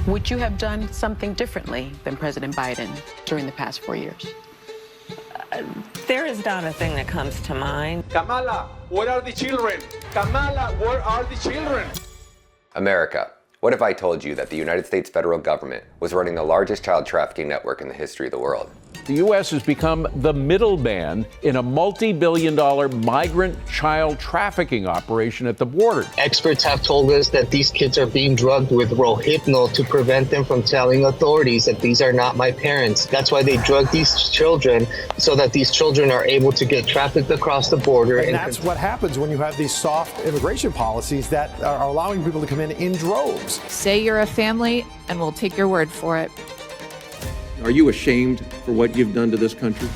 Would you have done something differently than President Biden during the past 4 years? There is not a thing that comes to mind. Kamala, where are the children? Kamala, where are the children? America, what if I told you that the United States federal government was running the largest child trafficking network in the history of the world? The U.S. has become the middleman in a multi-billion-dollar migrant child trafficking operation at the border. Experts have told us that these kids are being drugged with Rohypnol to prevent them from telling authorities that these are not my parents. That's why they drug these children, so that these children are able to get trafficked across the border. And that's what happens when you have these soft immigration policies that are allowing people to come in droves. Say you're a family, and we'll take your word for it. Are you ashamed for what you've done to this country?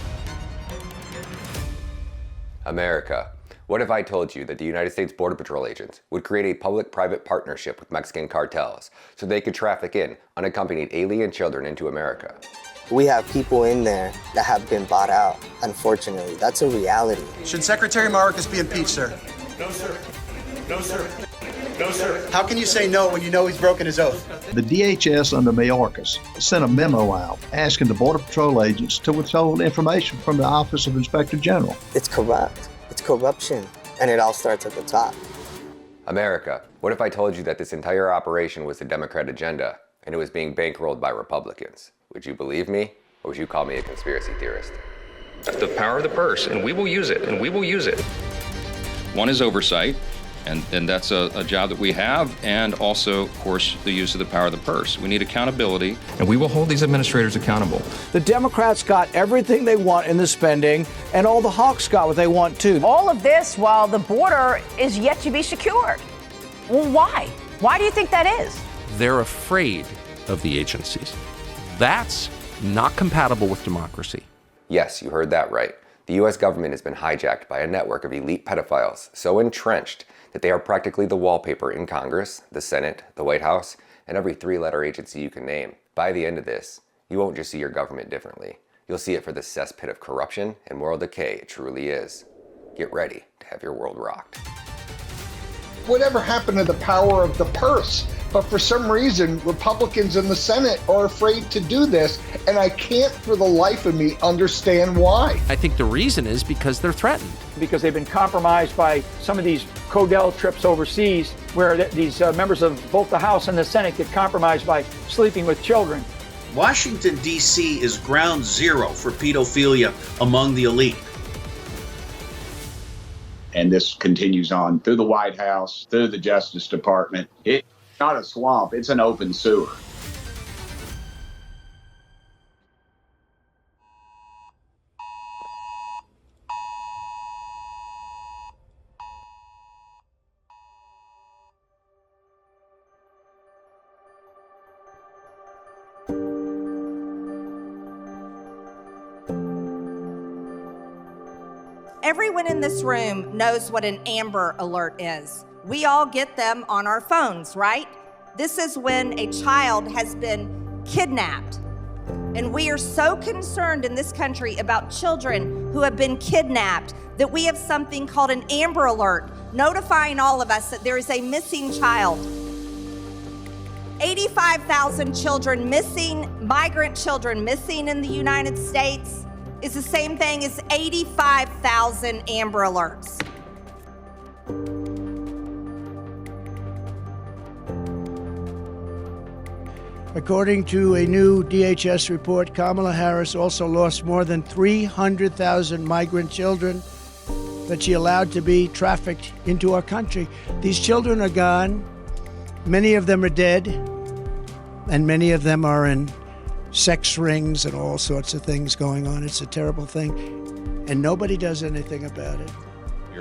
America, what if I told you that the United States Border Patrol agents would create a public-private partnership with Mexican cartels so they could traffic in unaccompanied alien children into America? We have people in there that have been bought out, unfortunately. That's a reality. Should Secretary Mayorkas be impeached, sir? No, sir. No, sir. No, sir. How can you say no when you know he's broken his oath? The DHS under Mayorkas sent a memo out asking the Border Patrol agents to withhold information from the Office of Inspector General. It's corrupt. It's corruption. And it all starts at the top. America, what if I told you that this entire operation was the Democrat agenda and it was being bankrolled by Republicans? Would you believe me, or would you call me a conspiracy theorist? The power of the purse, and we will use it, and we will use it. One is oversight. And that's a job that we have, and also, of course, the use of the power of the purse. We need accountability, and we will hold these administrators accountable. The Democrats got everything they want in the spending, and all the hawks got what they want, too. All of this while the border is yet to be secured. Well, why? Why do you think that is? They're afraid of the agencies. That's not compatible with democracy. Yes, you heard that right. The U.S. government has been hijacked by a network of elite pedophiles so entrenched that they are practically the wallpaper in Congress, the Senate, the White House, and every three-letter agency you can name. By the end of this, you won't just see your government differently. You'll see it for the cesspit of corruption and moral decay it truly is. Get ready to have your world rocked. Whatever happened to the power of the purse? But for some reason, Republicans in the Senate are afraid to do this, and I can't for the life of me understand why. I think the reason is because they're threatened. Because they've been compromised by some of these Codell trips overseas, where these members of both the House and the Senate get compromised by sleeping with children. Washington, D.C. is ground zero for pedophilia among the elite. And this continues on through the White House, through the Justice Department. It's not a swamp, it's an open sewer. Everyone in this room knows what an Amber Alert is. We all get them on our phones, right? This is when a child has been kidnapped. And we are so concerned in this country about children who have been kidnapped that we have something called an Amber Alert, notifying all of us that there is a missing child. 85,000 children missing, migrant children missing in the United States, is the same thing as 85,000 Amber Alerts. According to a new DHS report, Kamala Harris also lost more than 300,000 migrant children that she allowed to be trafficked into our country. These children are gone. Many of them are dead, and many of them are in sex rings and all sorts of things going on. It's a terrible thing, and nobody does anything about it.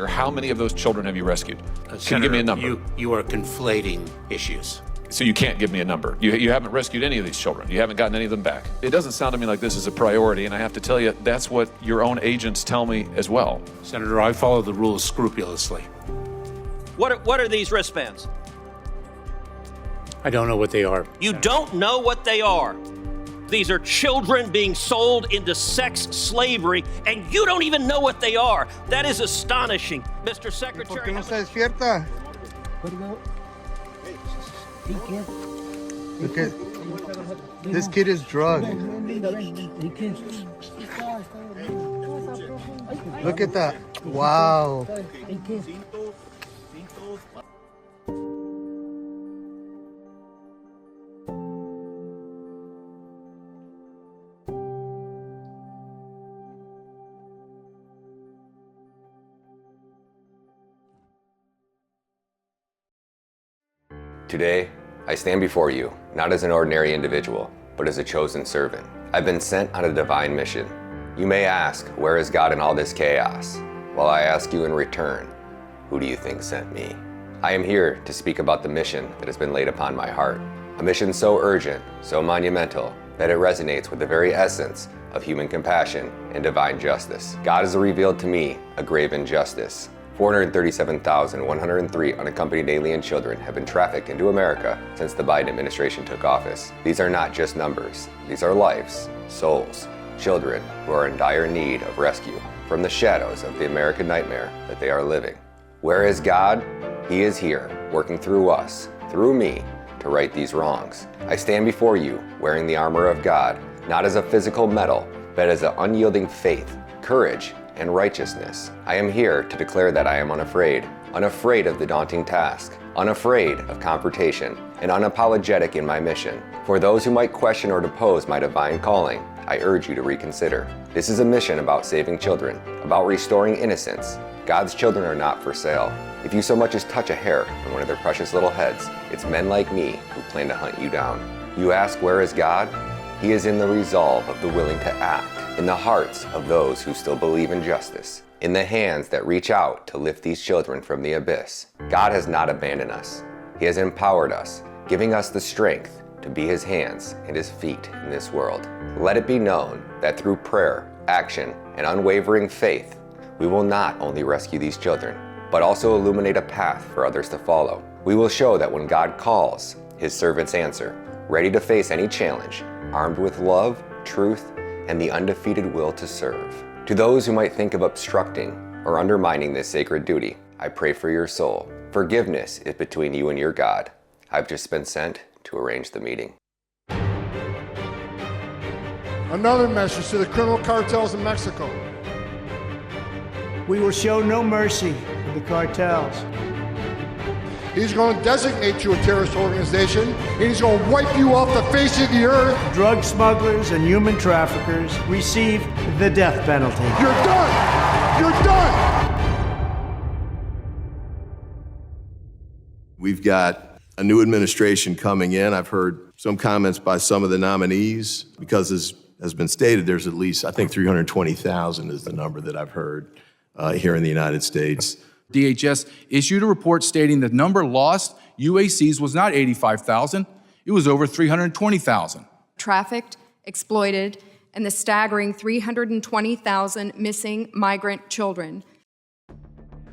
How many of those children have you rescued? Can Senator, you give me a number? You are conflating issues. So you can't give me a number. You haven't rescued any of these children. You haven't gotten any of them back. It doesn't sound to me like this is a priority, and I have to tell you, that's what your own agents tell me as well. Senator, I follow the rules scrupulously. What are these wristbands? I don't know what they are. You don't know what they are. These are children being sold into sex slavery, and you don't even know what they are. That is astonishing, Mr. Secretary. ¿Por qué no se despierta? This kid is drugged. Look at that. Wow. Today, I stand before you, not as an ordinary individual, but as a chosen servant. I've been sent on a divine mission. You may ask, where is God in all this chaos? Well, I ask you in return, who do you think sent me? I am here to speak about the mission that has been laid upon my heart. A mission so urgent, so monumental, that it resonates with the very essence of human compassion and divine justice. God has revealed to me a grave injustice. 437,103 unaccompanied alien children have been trafficked into America since the Biden administration took office. These are not just numbers. These are lives, souls, children who are in dire need of rescue from the shadows of the American nightmare that they are living. Where is God? He is here, working through us, through me, to right these wrongs. I stand before you wearing the armor of God, not as a physical metal, but as an unyielding faith, courage, and righteousness. I am here to declare that I am unafraid of the daunting task, unafraid of confrontation, and unapologetic in my mission. For those who might question or depose my divine calling, I urge you to reconsider. This is a mission about saving children, about restoring innocence. God's children are not for sale. If you so much as touch a hair on one of their precious little heads, it's men like me who plan to hunt you down. You ask, where is God? He is in the resolve of the willing to act, in the hearts of those who still believe in justice, in the hands that reach out to lift these children from the abyss. God has not abandoned us. He has empowered us, giving us the strength to be His hands and His feet in this world. Let it be known that through prayer, action, and unwavering faith, we will not only rescue these children, but also illuminate a path for others to follow. We will show that when God calls, His servants answer, ready to face any challenge, armed with love, truth, and the undefeated will to serve. To those who might think of obstructing or undermining this sacred duty, I pray for your soul. Forgiveness is between you and your God. I've just been sent to arrange the meeting. Another message to the criminal cartels in Mexico. We will show no mercy to the cartels. He's going to designate you a terrorist organization, and he's going to wipe you off the face of the earth. Drug smugglers and human traffickers receive the death penalty. You're done! You're done! We've got a new administration coming in. I've heard some comments by some of the nominees, because as has been stated, there's at least, I think 320,000 is the number that I've heard here in the United States. DHS issued a report stating the number lost UACs was not 85,000, it was over 320,000. Trafficked, exploited, and the staggering 320,000 missing migrant children.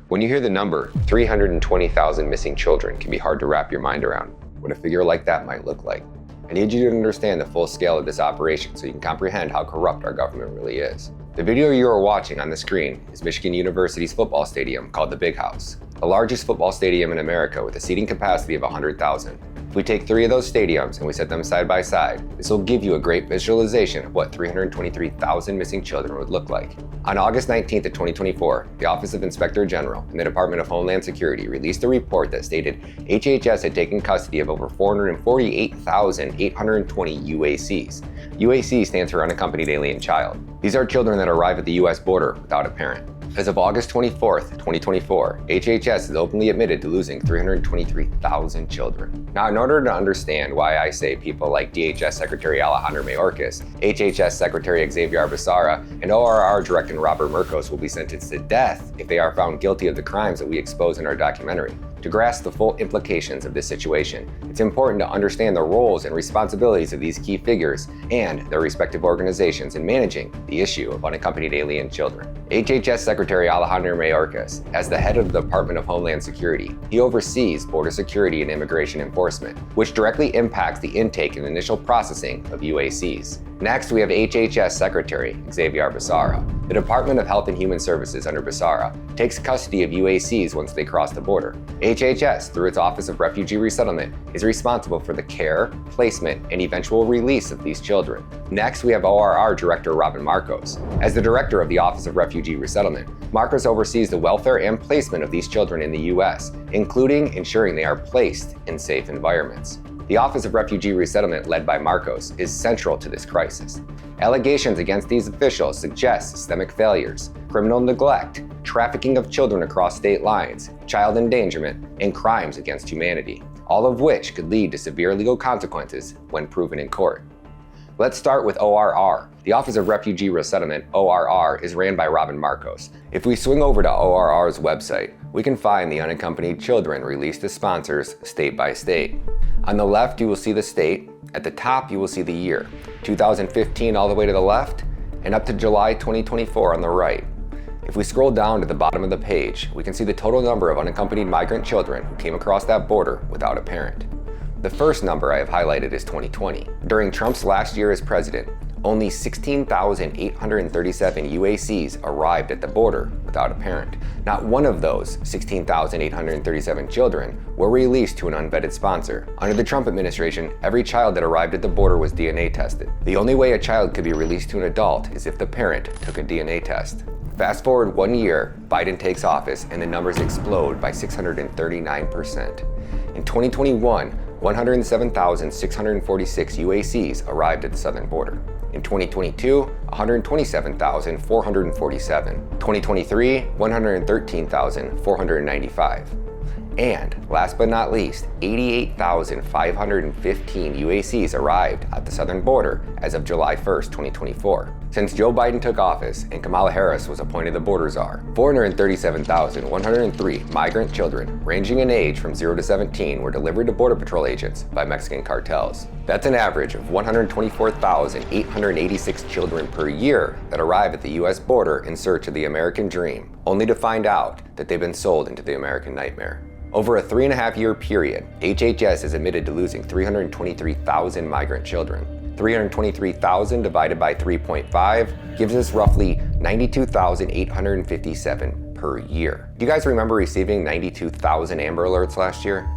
When you hear the number, 320,000 missing children can be hard to wrap your mind around what a figure like that might look like. I need you to understand the full scale of this operation so you can comprehend how corrupt our government really is. The video you are watching on the screen is Michigan University's football stadium called the Big House, the largest football stadium in America with a seating capacity of 100,000. If we take 3 of those stadiums and we set them side by side, this will give you a great visualization of what 323,000 missing children would look like. On August 19th of 2024, the Office of Inspector General and the Department of Homeland Security released a report that stated HHS had taken custody of over 448,820 UACs. UAC stands for Unaccompanied Alien Child. These are children that arrive at the US border without a parent. As of August 24th, 2024, HHS has openly admitted to losing 323,000 children. Now, in order to understand why I say people like DHS Secretary Alejandro Mayorkas, HHS Secretary Xavier Becerra, and ORR Director Robert Mercos will be sentenced to death if they are found guilty of the crimes that we expose in our documentary. To grasp the full implications of this situation, it's important to understand the roles and responsibilities of these key figures and their respective organizations in managing the issue of unaccompanied alien children. HHS Secretary Alejandro Mayorkas, as the head of the Department of Homeland Security, he oversees border security and immigration enforcement, which directly impacts the intake and initial processing of UACs. Next, we have HHS Secretary Xavier Becerra. The Department of Health and Human Services under Becerra takes custody of UACs once they cross the border. HHS, through its Office of Refugee Resettlement, is responsible for the care, placement, and eventual release of these children. Next, we have ORR Director Robin Marcos. As the Director of the Office of Refugee Resettlement, Marcos oversees the welfare and placement of these children in the U.S., including ensuring they are placed in safe environments. The Office of Refugee Resettlement, led by Marcos, is central to this crisis. Allegations against these officials suggest systemic failures, criminal neglect, trafficking of children across state lines, child endangerment, and crimes against humanity, all of which could lead to severe legal consequences when proven in court. Let's start with ORR. The Office of Refugee Resettlement, ORR, is ran by Robin Marcos. If we swing over to ORR's website, we can find the unaccompanied children released to sponsors state by state. On the left, you will see the state. At the top, you will see the year, 2015 all the way to the left, and up to July 2024 on the right. If we scroll down to the bottom of the page, we can see the total number of unaccompanied migrant children who came across that border without a parent. The first number I have highlighted is 2020. During Trump's last year as president, only 16,837 UACs arrived at the border without a parent. Not one of those 16,837 children were released to an unvetted sponsor. Under the Trump administration, every child that arrived at the border was DNA tested. The only way a child could be released to an adult is if the parent took a DNA test. Fast forward 1 year, Biden takes office, and the numbers explode by 639%. In 2021, 107,646 UACs arrived at the southern border. In 2022, 127,447. 2023, 113,495. And last but not least, 88,515 UACs arrived at the southern border as of July 1st, 2024. Since Joe Biden took office and Kamala Harris was appointed the border czar, 437,103 migrant children ranging in age from 0 to 17 were delivered to Border Patrol agents by Mexican cartels. That's an average of 124,886 children per year that arrive at the US border in search of the American dream, only to find out that they've been sold into the American nightmare. Over a 3.5-year period, HHS is admitted to losing 323,000 migrant children. 323,000 divided by 3.5 gives us roughly 92,857 per year. Do you guys remember receiving 92,000 Amber Alerts last year?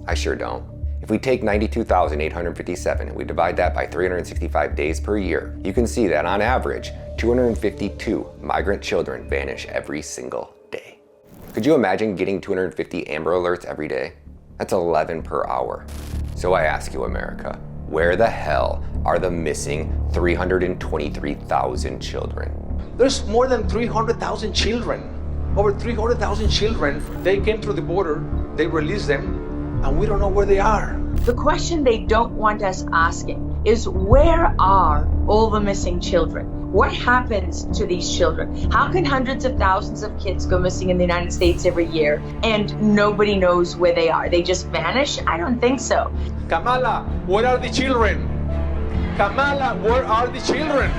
I sure don't. If we take 92,857 and we divide that by 365 days per year, you can see that on average, 252 migrant children vanish every single day. Could you imagine getting 250 Amber Alerts every day? That's 11 per hour. So I ask you, America, where the hell are the missing 323,000 children? There's more than 300,000 children. Over 300,000 children. They came through the border, they released them, and we don't know where they are. The question they don't want us asking is, where are all the missing children? What happens to these children? How can hundreds of thousands of kids go missing in the United States every year and nobody knows where they are? They just vanish? I don't think so. Kamala, where are the children? Kamala, where are the children?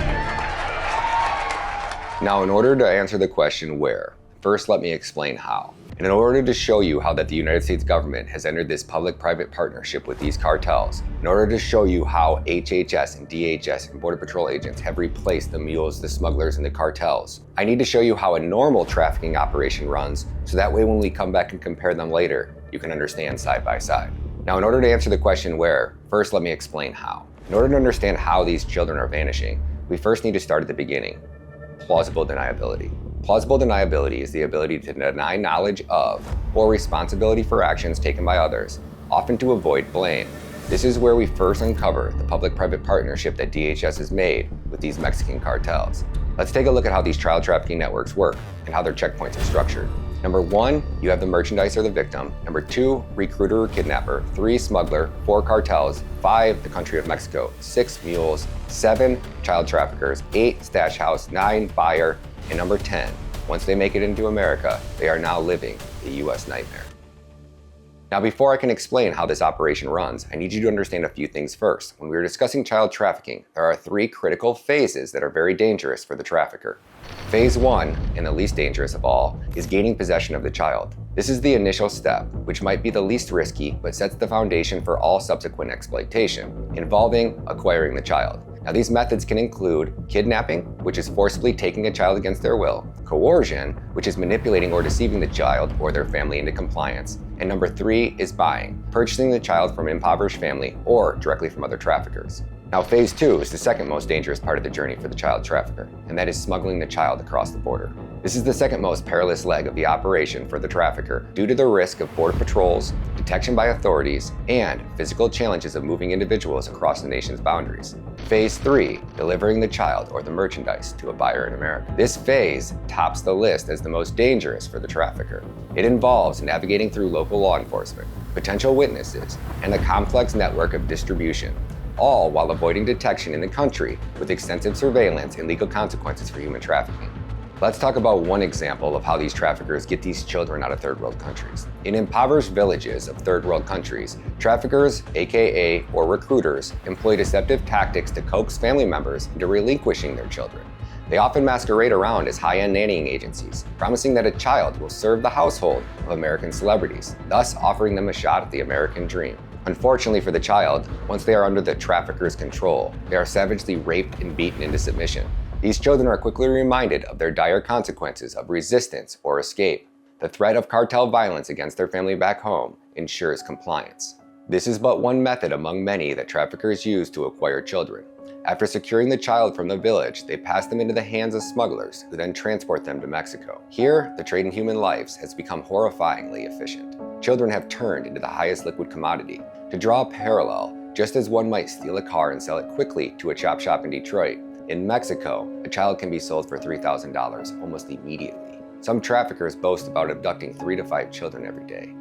Now, in order to answer the question where, first let me explain how. And in order to show you how that the United States government has entered this public-private partnership with these cartels, in order to show you how HHS and DHS and Border Patrol agents have replaced the mules, the smugglers, and the cartels, I need to show you how a normal trafficking operation runs, so that way when we come back and compare them later, you can understand side by side. Now, in order to answer the question where, first let me explain how. In order to understand how these children are vanishing, we first need to start at the beginning. Plausible deniability. Plausible deniability is the ability to deny knowledge of or responsibility for actions taken by others, often to avoid blame. This is where we first uncover the public-private partnership that DHS has made with these Mexican cartels. Let's take a look at how these child trafficking networks work and how their checkpoints are structured. Number 1, you have the merchandiser or the victim. Number 2, recruiter or kidnapper. 3, smuggler. 4, cartels. 5, the country of Mexico. 6, mules. 7, child traffickers. 8, stash house. 9, buyer. And number 10, once they make it into America, they are now living the US nightmare. Now, before I can explain how this operation runs, I need you to understand a few things first. When we are discussing child trafficking, there are 3 critical phases that are very dangerous for the trafficker. Phase 1, and the least dangerous of all, is gaining possession of the child. This is the initial step, which might be the least risky, but sets the foundation for all subsequent exploitation, involving acquiring the child. Now, these methods can include kidnapping, which is forcibly taking a child against their will, coercion, which is manipulating or deceiving the child or their family into compliance, and number 3 is buying, purchasing the child from an impoverished family or directly from other traffickers. Now, phase 2 is the second most dangerous part of the journey for the child trafficker, and that is smuggling the child across the border. This is the second most perilous leg of the operation for the trafficker due to the risk of border patrols, detection by authorities, and physical challenges of moving individuals across the nation's boundaries. Phase 3, delivering the child or the merchandise to a buyer in America. This phase tops the list as the most dangerous for the trafficker. It involves navigating through local law enforcement, potential witnesses, and a complex network of distribution, all while avoiding detection in the country with extensive surveillance and legal consequences for human trafficking. Let's talk about one example of how these traffickers get these children out of third world countries. In impoverished villages of third world countries, traffickers, aka or recruiters, employ deceptive tactics to coax family members into relinquishing their children. They often masquerade around as high-end nannying agencies, promising that a child will serve the household of American celebrities, thus offering them a shot at the American dream. Unfortunately for the child, once they are under the trafficker's control, they are savagely raped and beaten into submission. These children are quickly reminded of their dire consequences of resistance or escape. The threat of cartel violence against their family back home ensures compliance. This is but one method among many that traffickers use to acquire children. After securing the child from the village, they pass them into the hands of smugglers who then transport them to Mexico. Here, the trade in human lives has become horrifyingly efficient. Children have turned into the highest liquid commodity. To draw a parallel, just as one might steal a car and sell it quickly to a chop shop in Detroit, in Mexico, a child can be sold for $3,000 almost immediately. Some traffickers boast about abducting 3 to 5 children every day.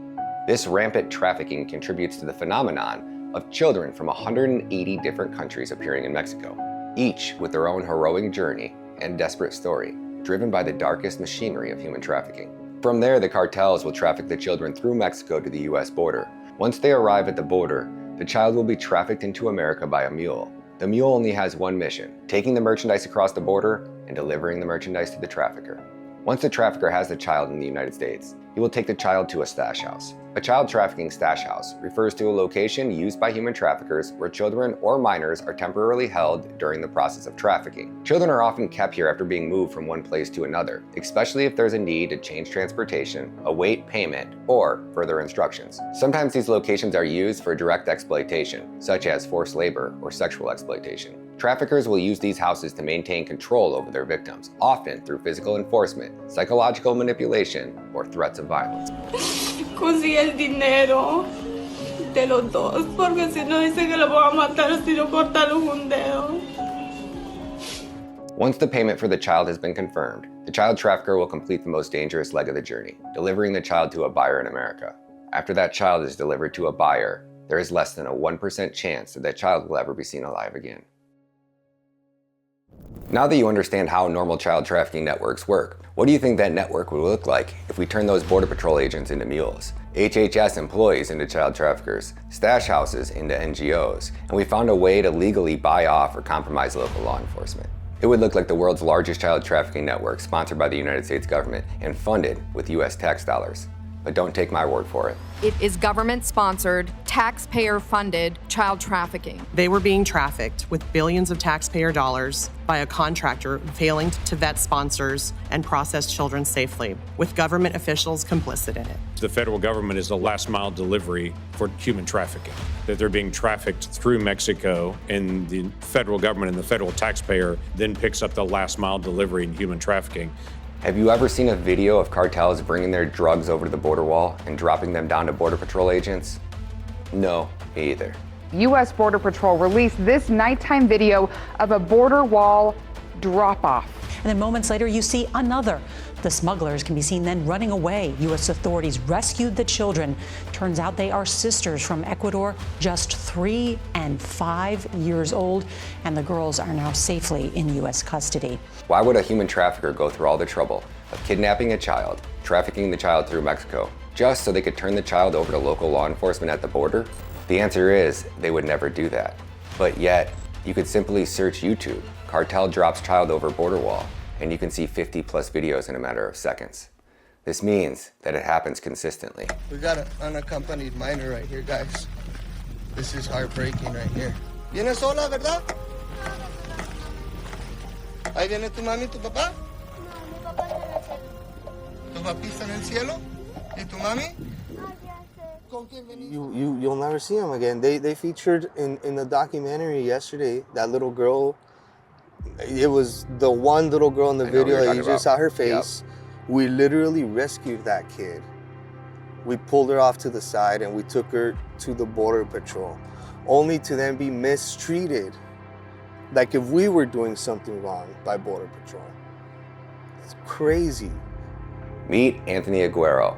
This rampant trafficking contributes to the phenomenon of children from 180 different countries appearing in Mexico, each with their own heroic journey and desperate story, driven by the darkest machinery of human trafficking. From there, the cartels will traffic the children through Mexico to the US border. Once they arrive at the border, the child will be trafficked into America by a mule. The mule only has one mission: taking the merchandise across the border and delivering the merchandise to the trafficker. Once the trafficker has the child in the United States, he will take the child to a stash house. A child trafficking stash house refers to a location used by human traffickers where children or minors are temporarily held during the process of trafficking. Children are often kept here after being moved from one place to another, especially if there's a need to change transportation, await payment, or further instructions. Sometimes these locations are used for direct exploitation, such as forced labor or sexual exploitation. Traffickers will use these houses to maintain control over their victims, often through physical enforcement, psychological manipulation, or threats of violence. Consigue el dinero de los dos, porque si no dice que lo va a matar si no cortaron un dedo. Once the payment for the child has been confirmed, the child trafficker will complete the most dangerous leg of the journey, delivering the child to a buyer in America. After that child is delivered to a buyer, there is less than a 1% chance that child will ever be seen alive again. Now that you understand how normal child trafficking networks work, what do you think that network would look like if we turned those Border Patrol agents into mules, HHS employees into child traffickers, stash houses into NGOs, and we found a way to legally buy off or compromise local law enforcement? It would look like the world's largest child trafficking network sponsored by the United States government and funded with US tax dollars. But don't take my word for it. It is government-sponsored, taxpayer-funded child trafficking. They were being trafficked with billions of taxpayer dollars by a contractor failing to vet sponsors and process children safely, with government officials complicit in it. The federal government is the last mile delivery for human trafficking, that they're being trafficked through Mexico, and the federal government and the federal taxpayer then picks up the last mile delivery in human trafficking. Have you ever seen a video of cartels bringing their drugs over to the border wall and dropping them down to Border Patrol agents? No, me either. U.S. Border Patrol released this nighttime video of a border wall drop-off. And then moments later, you see another. The smugglers can be seen then running away. U.S. authorities rescued the children. Turns out they are sisters from Ecuador, just 3 and 5 years old, and the girls are now safely in U.S. custody. Why would a human trafficker go through all the trouble of kidnapping a child, trafficking the child through Mexico, just so they could turn the child over to local law enforcement at the border? The answer is they would never do that. But yet, you could simply search YouTube, cartel drops child over border wall, and you can see 50 plus videos in a matter of seconds. This means that it happens consistently. We got an unaccompanied minor right here, guys. This is heartbreaking right here. ¿Vienes sola, verdad? Ahí viene tu mami y tu papá. Tu papi está en el cielo. ¿Y tu mami? You'll never see them again. They featured in the documentary yesterday that little girl. It was the one little girl in the video that you just saw her face. Yep. We literally rescued that kid. We pulled her off to the side and we took her to the Border Patrol, only to then be mistreated like if we were doing something wrong by Border Patrol. It's crazy. Meet Anthony Aguero.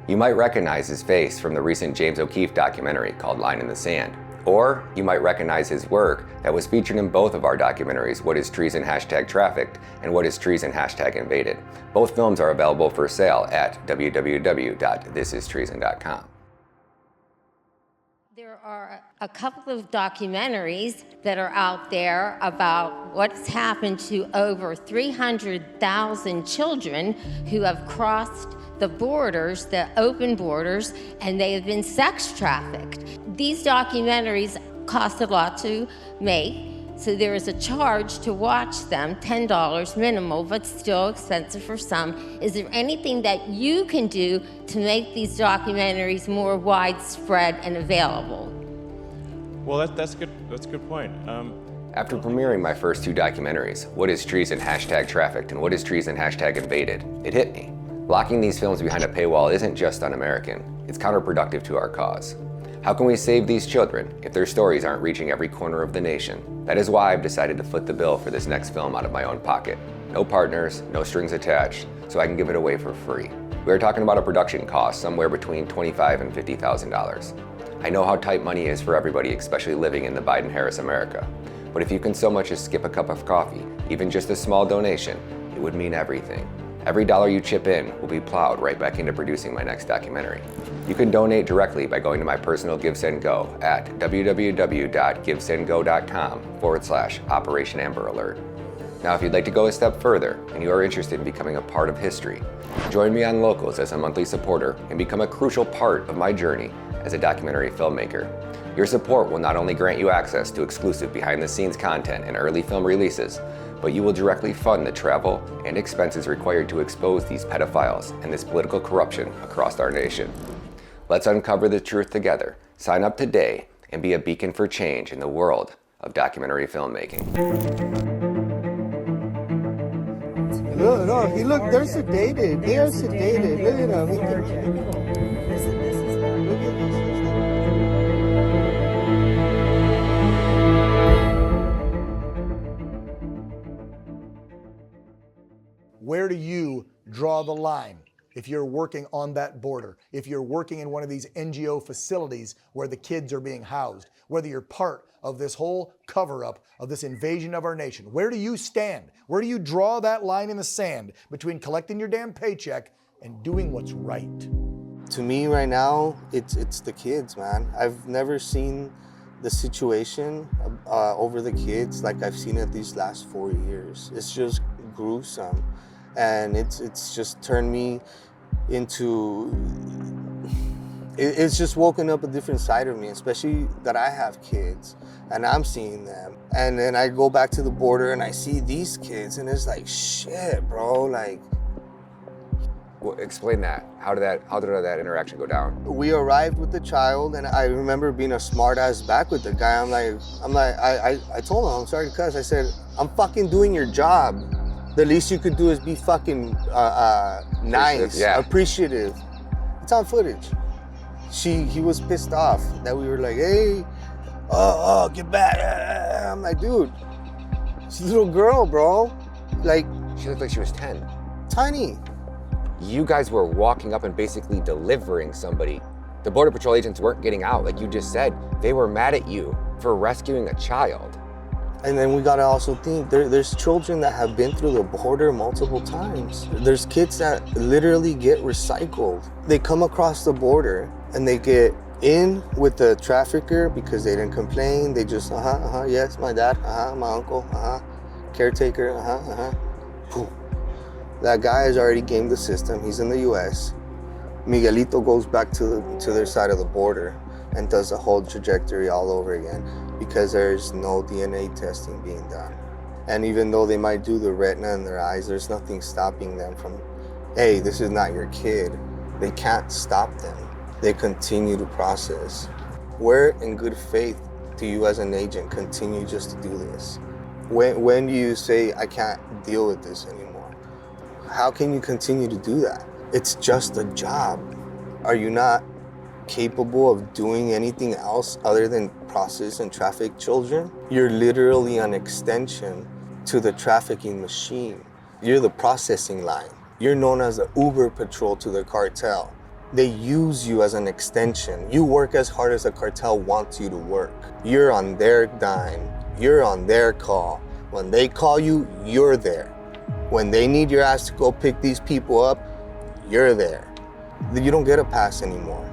You might recognize his face from the recent James O'Keefe documentary called Line in the Sand. Or you might recognize his work that was featured in both of our documentaries, What is Treason #Trafficked and What is Treason #Invaded. Both films are available for sale at www.thisistreason.com. There are a couple of documentaries that are out there about what's happened to over 300,000 children who have crossed the borders, the open borders, and they have been sex trafficked. These documentaries cost a lot to make, so there is a charge to watch them, $10 minimal, but still expensive for some. Is there anything that you can do to make these documentaries more widespread and available? Well, that's good. That's a good point. After premiering my first two documentaries, What is Treason #Trafficked and What is Treason #Invaded, it hit me. Locking these films behind a paywall isn't just un-American, it's counterproductive to our cause. How can we save these children if their stories aren't reaching every corner of the nation? That is why I've decided to foot the bill for this next film out of my own pocket. No partners, no strings attached, so I can give it away for free. We are talking about a production cost somewhere between $25,000 and $50,000. I know how tight money is for everybody, especially living in the Biden-Harris America. But if you can so much as skip a cup of coffee, even just a small donation, it would mean everything. Every dollar you chip in will be plowed right back into producing my next documentary. You can donate directly by going to my personal GiveSendGo at www.givesendgo.com/Operation Amber Alert. Now, if you'd like to go a step further and you are interested in becoming a part of history, join me on Locals as a monthly supporter and become a crucial part of my journey as a documentary filmmaker. Your support will not only grant you access to exclusive behind-the-scenes content and early film releases, but you will directly fund the travel and expenses required to expose these pedophiles and this political corruption across our nation. Let's uncover the truth together. Sign up today and be a beacon for change in the world of documentary filmmaking. Look, they're sedated. They are sedated. Look at them. Where do you draw the line if you're working on that border, if you're working in one of these NGO facilities where the kids are being housed, whether you're part of this whole cover-up of this invasion of our nation? Where do you stand? Where do you draw that line in the sand between collecting your damn paycheck and doing what's right? To me right now, it's the kids, man. I've never seen the situation over the kids like I've seen it these last 4 years. It's just gruesome. And it's just turned me into, it's just woken up a different side of me, especially that I have kids and I'm seeing them. And then I go back to the border and I see these kids and it's like, shit, bro, like. Well, explain that. How did that interaction go down? We arrived with the child and I remember being a smart ass back with the guy. I told him, I'm sorry to cuss. I said, I'm fucking doing your job. The least you could do is be fucking nice, appreciative. It's on footage. He was pissed off that we were like, hey, get back. I'm like, dude, she's a little girl, bro. Like, she looked like she was 10. Tiny. You guys were walking up and basically delivering somebody. The Border Patrol agents weren't getting out, like you just said. They were mad at you for rescuing a child. And then we gotta also think, there's children that have been through the border multiple times. There's kids that literally get recycled. They come across the border and they get in with the trafficker because they didn't complain. They just, yes, my dad, my uncle, caretaker, Poof. That guy has already gamed the system. He's in the US. Miguelito goes back to their side of the border and does the whole trajectory all over again because there's no DNA testing being done. And even though they might do the retina in their eyes, there's nothing stopping them from, hey, this is not your kid. They can't stop them. They continue to process. Where in good faith do you as an agent continue just to do this? When do you say, I can't deal with this anymore? How can you continue to do that? It's just a job. Are you not capable of doing anything else other than process and traffic children? You're literally an extension to the trafficking machine. You're the processing line. You're known as the Uber patrol to the cartel. They use you as an extension. You work as hard as the cartel wants you to work. You're on their dime. You're on their call. When they call you, you're there. When they need your ass to go pick these people up, you're there. You don't get a pass anymore.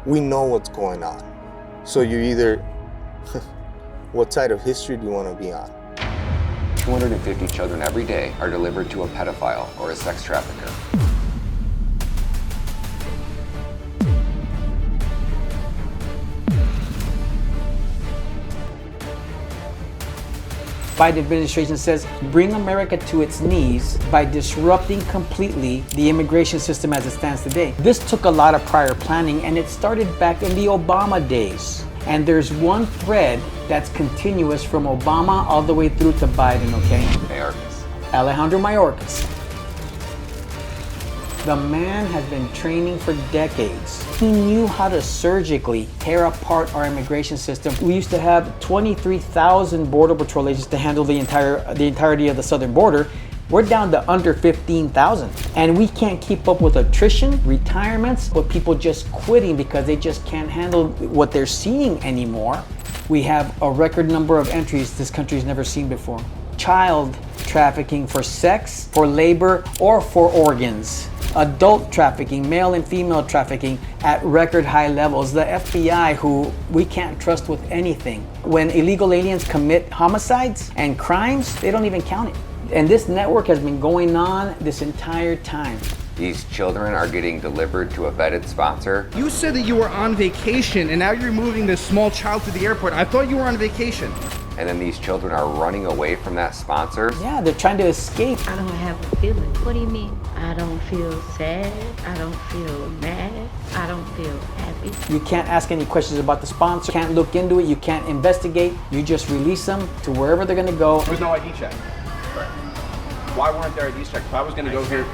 We know what's going on. So you're either, what side of history do you want to be on? 250 children every day are delivered to a pedophile or a sex trafficker. Biden administration says bring America to its knees by disrupting completely the immigration system as it stands today. This took a lot of prior planning, and it started back in the Obama days. And there's one thread that's continuous from Obama all the way through to Biden, okay? Alejandro Mayorkas. The man has been training for decades. He knew how to surgically tear apart our immigration system. We used to have 23,000 Border Patrol agents to handle the entirety of the southern border. We're down to under 15,000. And we can't keep up with attrition, retirements, or people just quitting because they just can't handle what they're seeing anymore. We have a record number of entries this country's never seen before. Child trafficking for sex, for labor, or for organs. Adult trafficking, male and female trafficking at record high levels. The FBI, who we can't trust with anything. When illegal aliens commit homicides and crimes, they don't even count it. And this network has been going on this entire time. These children are getting delivered to a vetted sponsor. You said that you were on vacation, and now you're moving this small child to the airport. I thought you were on vacation. And then these children are running away from that sponsor. Yeah, they're trying to escape. I don't have a feeling. What do you mean? I don't feel sad. I don't feel mad. I don't feel happy. You can't ask any questions about the sponsor. You can't look into it. You can't investigate. You just release them to wherever they're going to go. There was no ID check. Right. Why weren't there ID checks? If I was going to go here,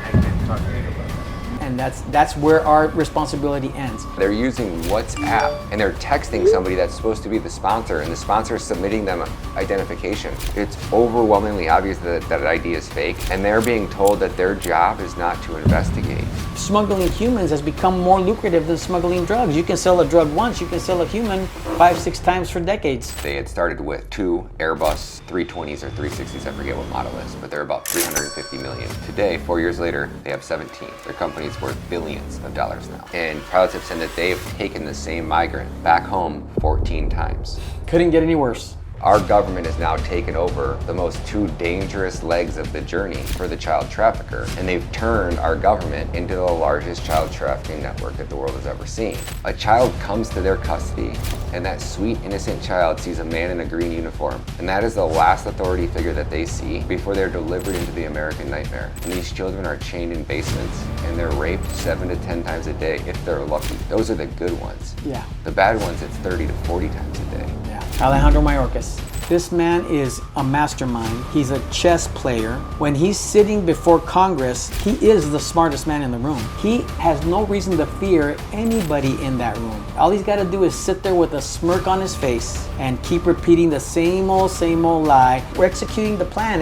and that's where our responsibility ends. They're using WhatsApp and they're texting somebody that's supposed to be the sponsor, and the sponsor is submitting them identification. It's overwhelmingly obvious that that ID is fake, and they're being told that their job is not to investigate. Smuggling humans has become more lucrative than smuggling drugs. You can sell a drug once, you can sell a human 5-6 times for decades. They had started with 2 Airbus 320s or 360s, I forget what model is, but they're about 350 million. Today, 4 years later, they have 17. Their company's worth billions of dollars now. And pilots have said that they have taken the same migrant back home 14 times. Couldn't get any worse. Our government has now taken over the most 2 dangerous legs of the journey for the child trafficker, and they've turned our government into the largest child trafficking network that the world has ever seen. A child comes to their custody, and that sweet, innocent child sees a man in a green uniform, and that is the last authority figure that they see before they're delivered into the American nightmare. And these children are chained in basements, and they're raped 7 to 10 times a day if they're lucky. Those are the good ones. Yeah. The bad ones, it's 30 to 40 times a day. Yeah. Alejandro Mayorkas. This man is a mastermind. He's a chess player. When he's sitting before Congress, he is the smartest man in the room. He has no reason to fear anybody in that room. All he's got to do is sit there with a smirk on his face and keep repeating the same old lie. We're executing the plan.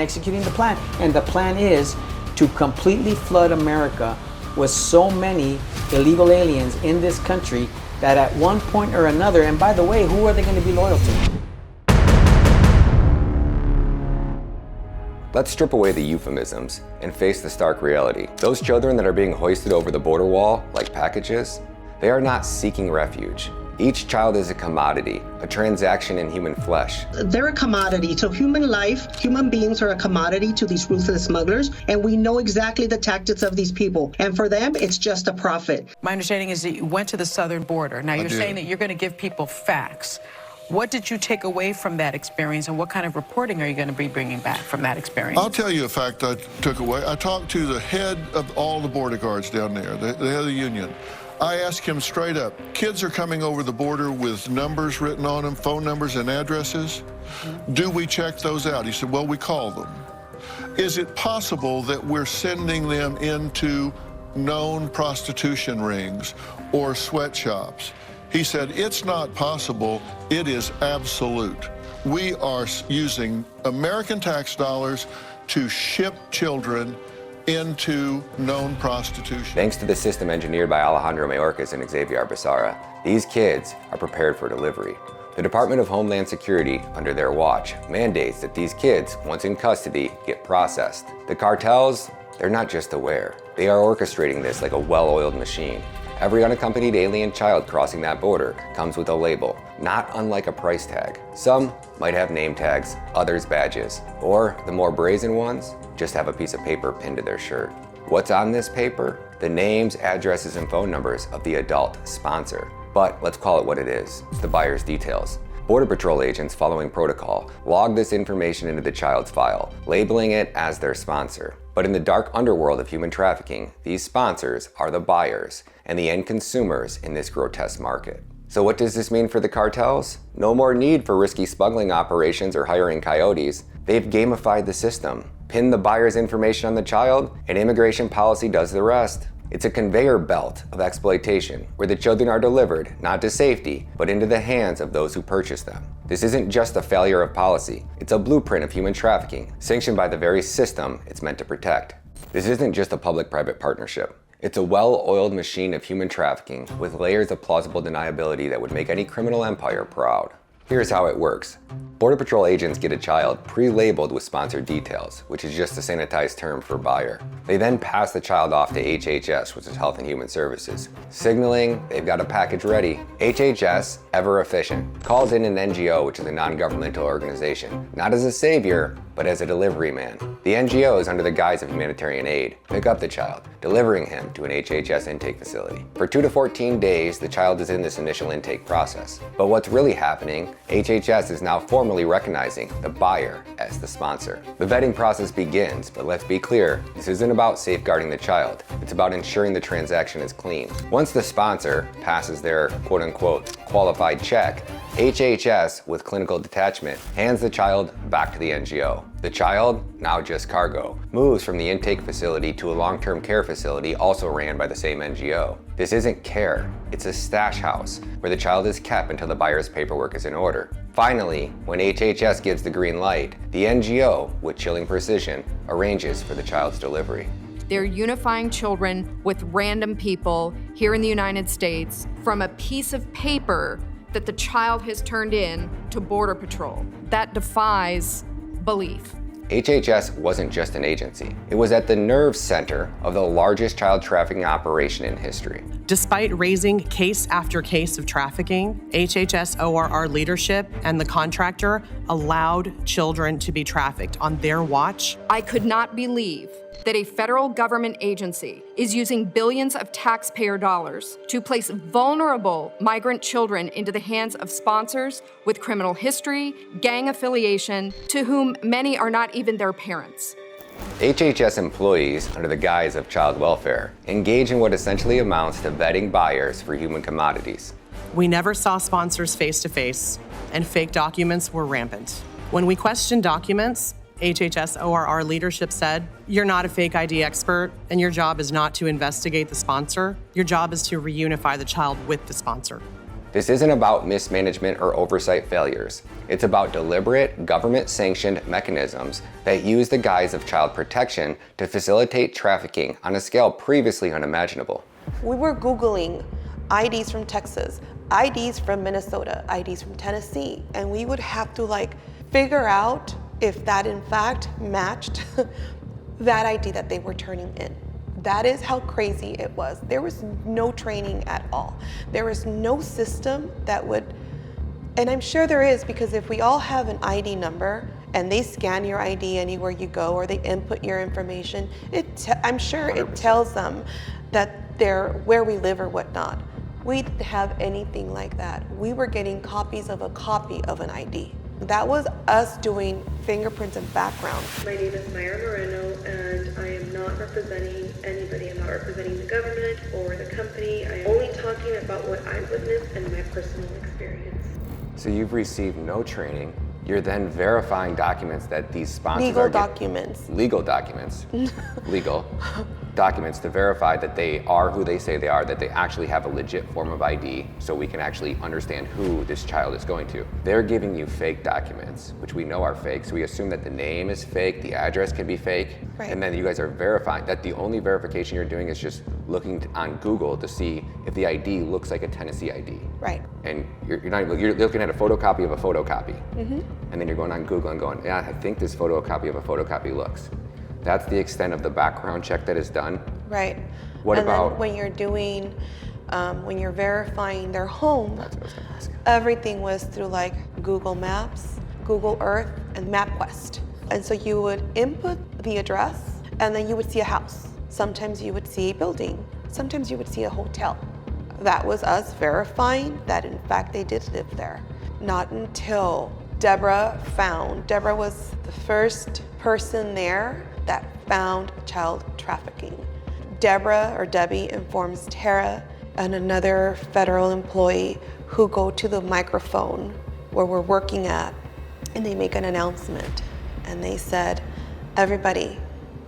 And the plan is to completely flood America with so many illegal aliens in this country that at one point or another, and by the way, who are they going to be loyal to? Let's strip away the euphemisms and face the stark reality. Those children that are being hoisted over the border wall like packages, they are not seeking refuge. Each child is a commodity, a transaction in human flesh. They're a commodity to human life. Human beings are a commodity to these ruthless smugglers, and we know exactly the tactics of these people. And for them, it's just a profit. My understanding is that you went to the southern border. Now, you're saying that you're going to give people facts. What did you take away from that experience, and what kind of reporting are you going to be bringing back from that experience? I'll tell you a fact I took away. I talked to the head of all the border guards down there, the head of the union. I asked him straight up, kids are coming over the border with numbers written on them, phone numbers and addresses. Do we check those out? He said, well, we call them. Is it possible that we're sending them into known prostitution rings or sweatshops? He said, it's not possible, it is absolute. We are using American tax dollars to ship children into known prostitution. Thanks to the system engineered by Alejandro Mayorkas and Xavier Becerra, these kids are prepared for delivery. The Department of Homeland Security, under their watch, mandates that these kids, once in custody, get processed. The cartels, they're not just aware. They are orchestrating this like a well-oiled machine. Every unaccompanied alien child crossing that border comes with a label, not unlike a price tag. Some might have name tags, others badges, or the more brazen ones just have a piece of paper pinned to their shirt. What's on this paper? The names, addresses, and phone numbers of the adult sponsor. But let's call it what it is, the buyer's details. Border Patrol agents, following protocol, log this information into the child's file, labeling it as their sponsor. But in the dark underworld of human trafficking, these sponsors are the buyers and the end consumers in this grotesque market. So what does this mean for the cartels? No more need for risky smuggling operations or hiring coyotes. They've gamified the system, pinned the buyer's information on the child, and immigration policy does the rest. It's a conveyor belt of exploitation where the children are delivered not to safety, but into the hands of those who purchase them. This isn't just a failure of policy, it's a blueprint of human trafficking, sanctioned by the very system it's meant to protect. This isn't just a public-private partnership. It's a well-oiled machine of human trafficking with layers of plausible deniability that would make any criminal empire proud. Here's how it works. Border Patrol agents get a child pre-labeled with sponsored details, which is just a sanitized term for buyer. They then pass the child off to HHS, which is Health and Human Services, signaling they've got a package ready. HHS, ever efficient, calls in an NGO, which is a non-governmental organization, not as a savior, but as a delivery man. The NGOs, under the guise of humanitarian aid, pick up the child, delivering him to an HHS intake facility. For 2 to 14 days, the child is in this initial intake process. But what's really happening, HHS is now formally recognizing the buyer as the sponsor. The vetting process begins, but let's be clear, this isn't about safeguarding the child. It's about ensuring the transaction is clean. Once the sponsor passes their quote-unquote qualified check, HHS, with clinical detachment, hands the child back to the NGO. The child, now just cargo, moves from the intake facility to a long-term care facility also ran by the same NGO. This isn't care, it's a stash house where the child is kept until the buyer's paperwork is in order. Finally, when HHS gives the green light, the NGO, with chilling precision, arranges for the child's delivery. They're unifying children with random people here in the United States from a piece of paper that the child has turned in to Border Patrol. That defies belief. HHS wasn't just an agency. It was at the nerve center of the largest child trafficking operation in history. Despite raising case after case of trafficking, HHS ORR leadership and the contractor allowed children to be trafficked on their watch. I could not believe that a federal government agency is using billions of taxpayer dollars to place vulnerable migrant children into the hands of sponsors with criminal history, gang affiliation, to whom many are not even their parents. HHS employees, under the guise of child welfare, engage in what essentially amounts to vetting buyers for human commodities. We never saw sponsors face to face, and fake documents were rampant. When we questioned documents, HHS ORR leadership said, "You're not a fake ID expert, and your job is not to investigate the sponsor. Your job is to reunify the child with the sponsor." This isn't about mismanagement or oversight failures. It's about deliberate, government-sanctioned mechanisms that use the guise of child protection to facilitate trafficking on a scale previously unimaginable. We were Googling IDs from Texas, IDs from Minnesota, IDs from Tennessee, and we would have to figure out if that in fact matched that ID that they were turning in. That is how crazy it was. There was no training at all. There was no system that would, and I'm sure there is, because if we all have an ID number and they scan your ID anywhere you go or they input your information, I'm sure it tells them that they're where we live or whatnot. We didn't have anything like that. We were getting copies of a copy of an ID. That was us doing fingerprints and background. My name is Mayra Moreno, and I am not representing anybody. I'm not representing the government or the company. I am only talking about what I witnessed and my personal experience. So you've received no training. You're then verifying documents that these sponsors Legal are documents. Legal documents. Legal documents to verify that they are who they say they are, that they actually have a legit form of ID, so we can actually understand who this child is going to. They're giving you fake documents, which we know are fake, so we assume that the name is fake, the address can be fake, Right. and then you guys are verifying that the only verification you're doing is just looking on Google to see if the ID looks like a Tennessee ID. Right. And you're looking at a photocopy of a photocopy. Mm-hmm. And then you're going on Google and going, yeah, I think this photocopy of a photocopy looks. That's the extent of the background check that is done. Right. What and about then when you're doing, when you're verifying their home, everything was through like Google Maps, Google Earth, and MapQuest. And so you would input the address, and then you would see a house. Sometimes you would see a building. Sometimes you would see a hotel. That was us verifying that in fact they did live there. Not until Deborah was the first person there that found child trafficking. Deborah, or Debbie, informs Tara and another federal employee who go to the microphone where we're working at, and they make an announcement. And they said, everybody,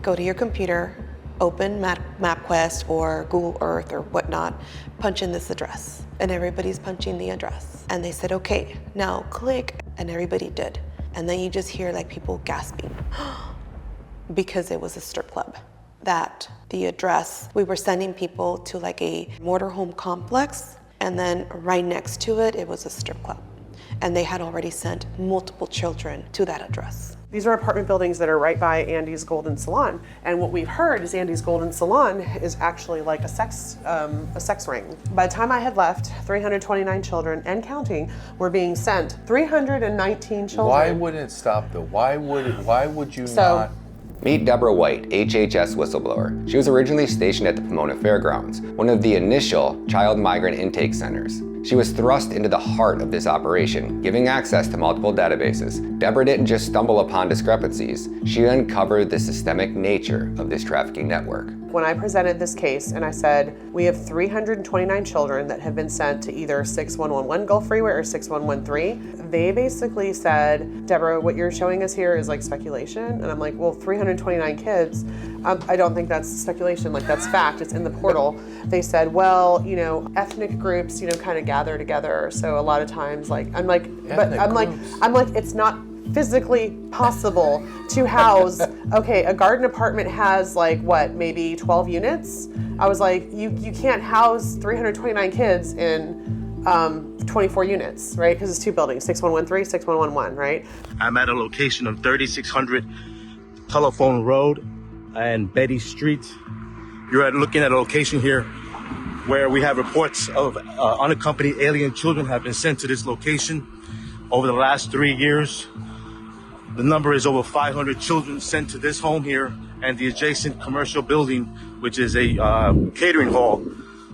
go to your computer, open MapQuest or Google Earth or whatnot, punch in this address. And everybody's punching the address. And they said, okay, now click, and everybody did. And then you just hear like people gasping because it was a strip club. That the address, we were sending people to like a motorhome complex, and then right next to it, it was a strip club. And they had already sent multiple children to that address. These are apartment buildings that are right by Andy's Golden Salon. And what we've heard is Andy's Golden Salon is actually like a sex ring. By the time I had left, 329 children and counting were being sent. 319 children. Why wouldn't it stop though? Why would you not? Meet Deborah White, HHS whistleblower. She was originally stationed at the Pomona Fairgrounds, one of the initial child migrant intake centers. She was thrust into the heart of this operation, giving access to multiple databases. Deborah didn't just stumble upon discrepancies, she uncovered the systemic nature of this trafficking network. When I presented this case and I said, we have 329 children that have been sent to either 6111 Gulf Freeway or 6113, they basically said, Deborah, what you're showing us here is like speculation. And I'm like, well, 329 kids, I don't think that's speculation, like that's fact, it's in the portal. They said, well, you know, ethnic groups, you know, kind of gather together. So a lot of times, like, I'm like, it's not physically possible to house, okay, a garden apartment has like what, maybe 12 units? I was like, you can't house 329 kids in 24 units, right? Because it's two buildings, 6113, 6111, right? I'm at a location of 3600 Telephone Road and Betty Street. You're looking at a location here where we have reports of unaccompanied alien children have been sent to this location over the last 3 years. The number is over 500 children sent to this home here and the adjacent commercial building, which is a catering hall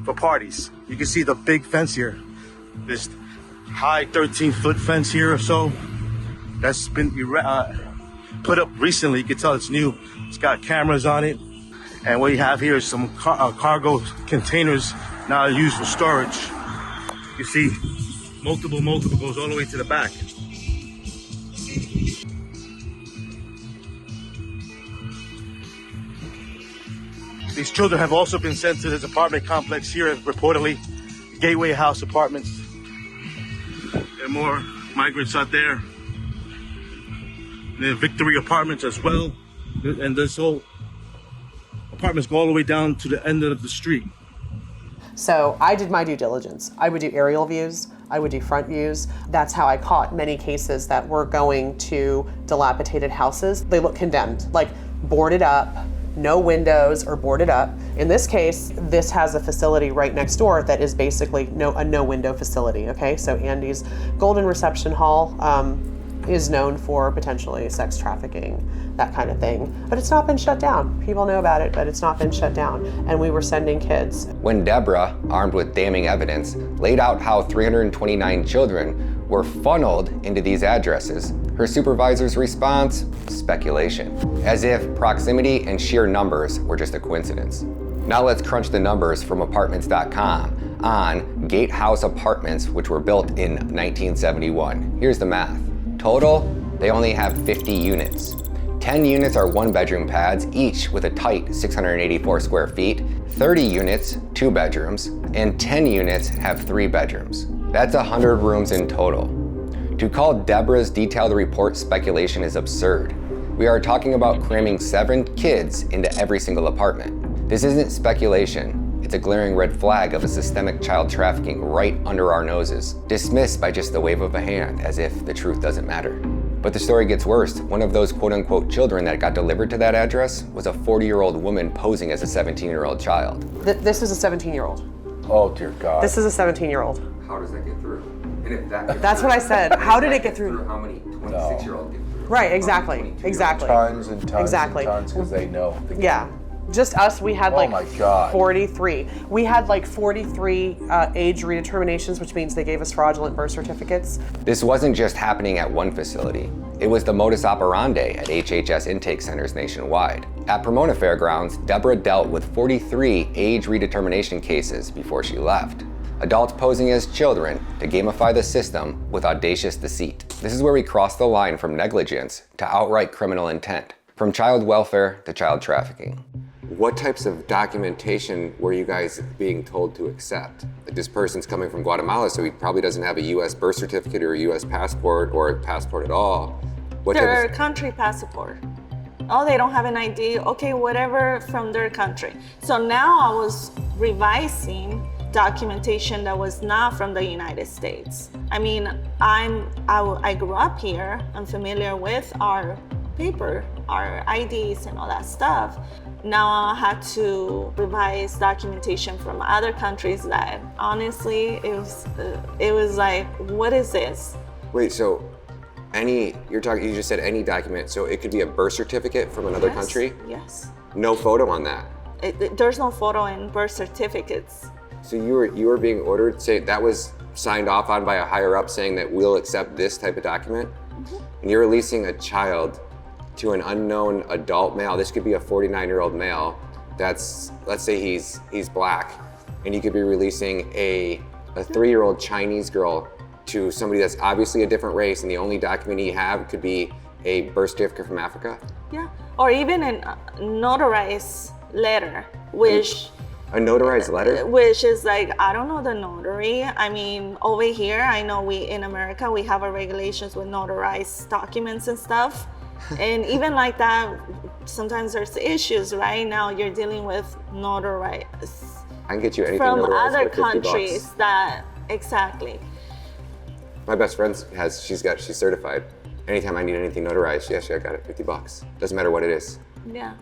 for parties. You can see the big fence here, this high 13-foot fence here or so. That's been put up recently. You can tell it's new. It's got cameras on it. And what you have here is some cargo containers now used for storage. You see multiple goes all the way to the back. These children have also been sent to this apartment complex here, reportedly Gateway House Apartments. There are more migrants out there. There are Victory Apartments as well. And this whole apartments go all the way down to the end of the street. So I did my due diligence. I would do aerial views, I would do front views. That's how I caught many cases that were going to dilapidated houses. They look condemned, like boarded up, no windows or boarded up. In this case, this has a facility right next door that is basically a no window facility, okay? So Andy's Golden Reception Hall is known for potentially sex trafficking, that kind of thing. But it's not been shut down. People know about it, but it's not been shut down. And we were sending kids. When Deborah, armed with damning evidence, laid out how 329 children were funneled into these addresses, her supervisor's response? Speculation. As if proximity and sheer numbers were just a coincidence. Now let's crunch the numbers from apartments.com on Gatehouse apartments, which were built in 1971. Here's the math. Total, they only have 50 units. 10 units are one-bedroom pads, each with a tight 684 square feet. 30 units, 2 bedrooms, and 10 units have 3 bedrooms. That's 100 rooms in total. To call Deborah's detailed report speculation is absurd. We are talking about cramming 7 kids into every single apartment. This isn't speculation. It's a glaring red flag of a systemic child trafficking right under our noses, dismissed by just the wave of a hand, as if the truth doesn't matter. But the story gets worse. One of those quote-unquote children that got delivered to that address was a 40-year-old woman posing as a 17-year-old child. This is a 17-year-old. Oh, dear God. This is a 17-year-old. How does that get through? And if that That's what I said. How did it get through? How many 26-year-olds get through? Right, exactly. Exactly. Tons and tons exactly. and tons, because they know. Yeah. Just us, we had Oh my God. 43. We had 43 age redeterminations, which means they gave us fraudulent birth certificates. This wasn't just happening at one facility. It was the modus operandi at HHS intake centers nationwide. At Pomona Fairgrounds, Deborah dealt with 43 age redetermination cases before she left. Adults posing as children to gamify the system with audacious deceit. This is where we cross the line from negligence to outright criminal intent, from child welfare to child trafficking. What types of documentation were you guys being told to accept? Like, this person's coming from Guatemala, so he probably doesn't have a US birth certificate or a US passport or a passport at all. Their country passport. Oh, they don't have an ID. Okay, whatever from their country. So now I was revising documentation that was not from the United States. I mean, I grew up here. I'm familiar with our paper, our IDs and all that stuff. Now I had to revise documentation from other countries that honestly, it was like, what is this? Wait, so you just said any document, so it could be a birth certificate from another country? Yes. No photo on that? There's no photo in birth certificates. So you were being ordered, say that was signed off on by a higher up saying that we'll accept this type of document? Mm-hmm. And you're releasing a child to an unknown adult male. This could be a 49-year-old male that's, let's say he's black, and you could be releasing a 3-year-old Chinese girl to somebody that's obviously a different race, and the only document you have could be a birth certificate from Africa? Yeah, or even a notarized letter, which... A notarized letter? Which is like, I don't know the notary. I mean, over here, I know in America, we have our regulations with notarized documents and stuff. And even like that, sometimes there's issues, right? Now you're dealing with notarized. I can get you anything from notarized other for 50 countries bucks. that, exactly. My best friend she's certified. Anytime I need anything notarized, yeah, I got it, 50 bucks. Doesn't matter what it is. Yeah.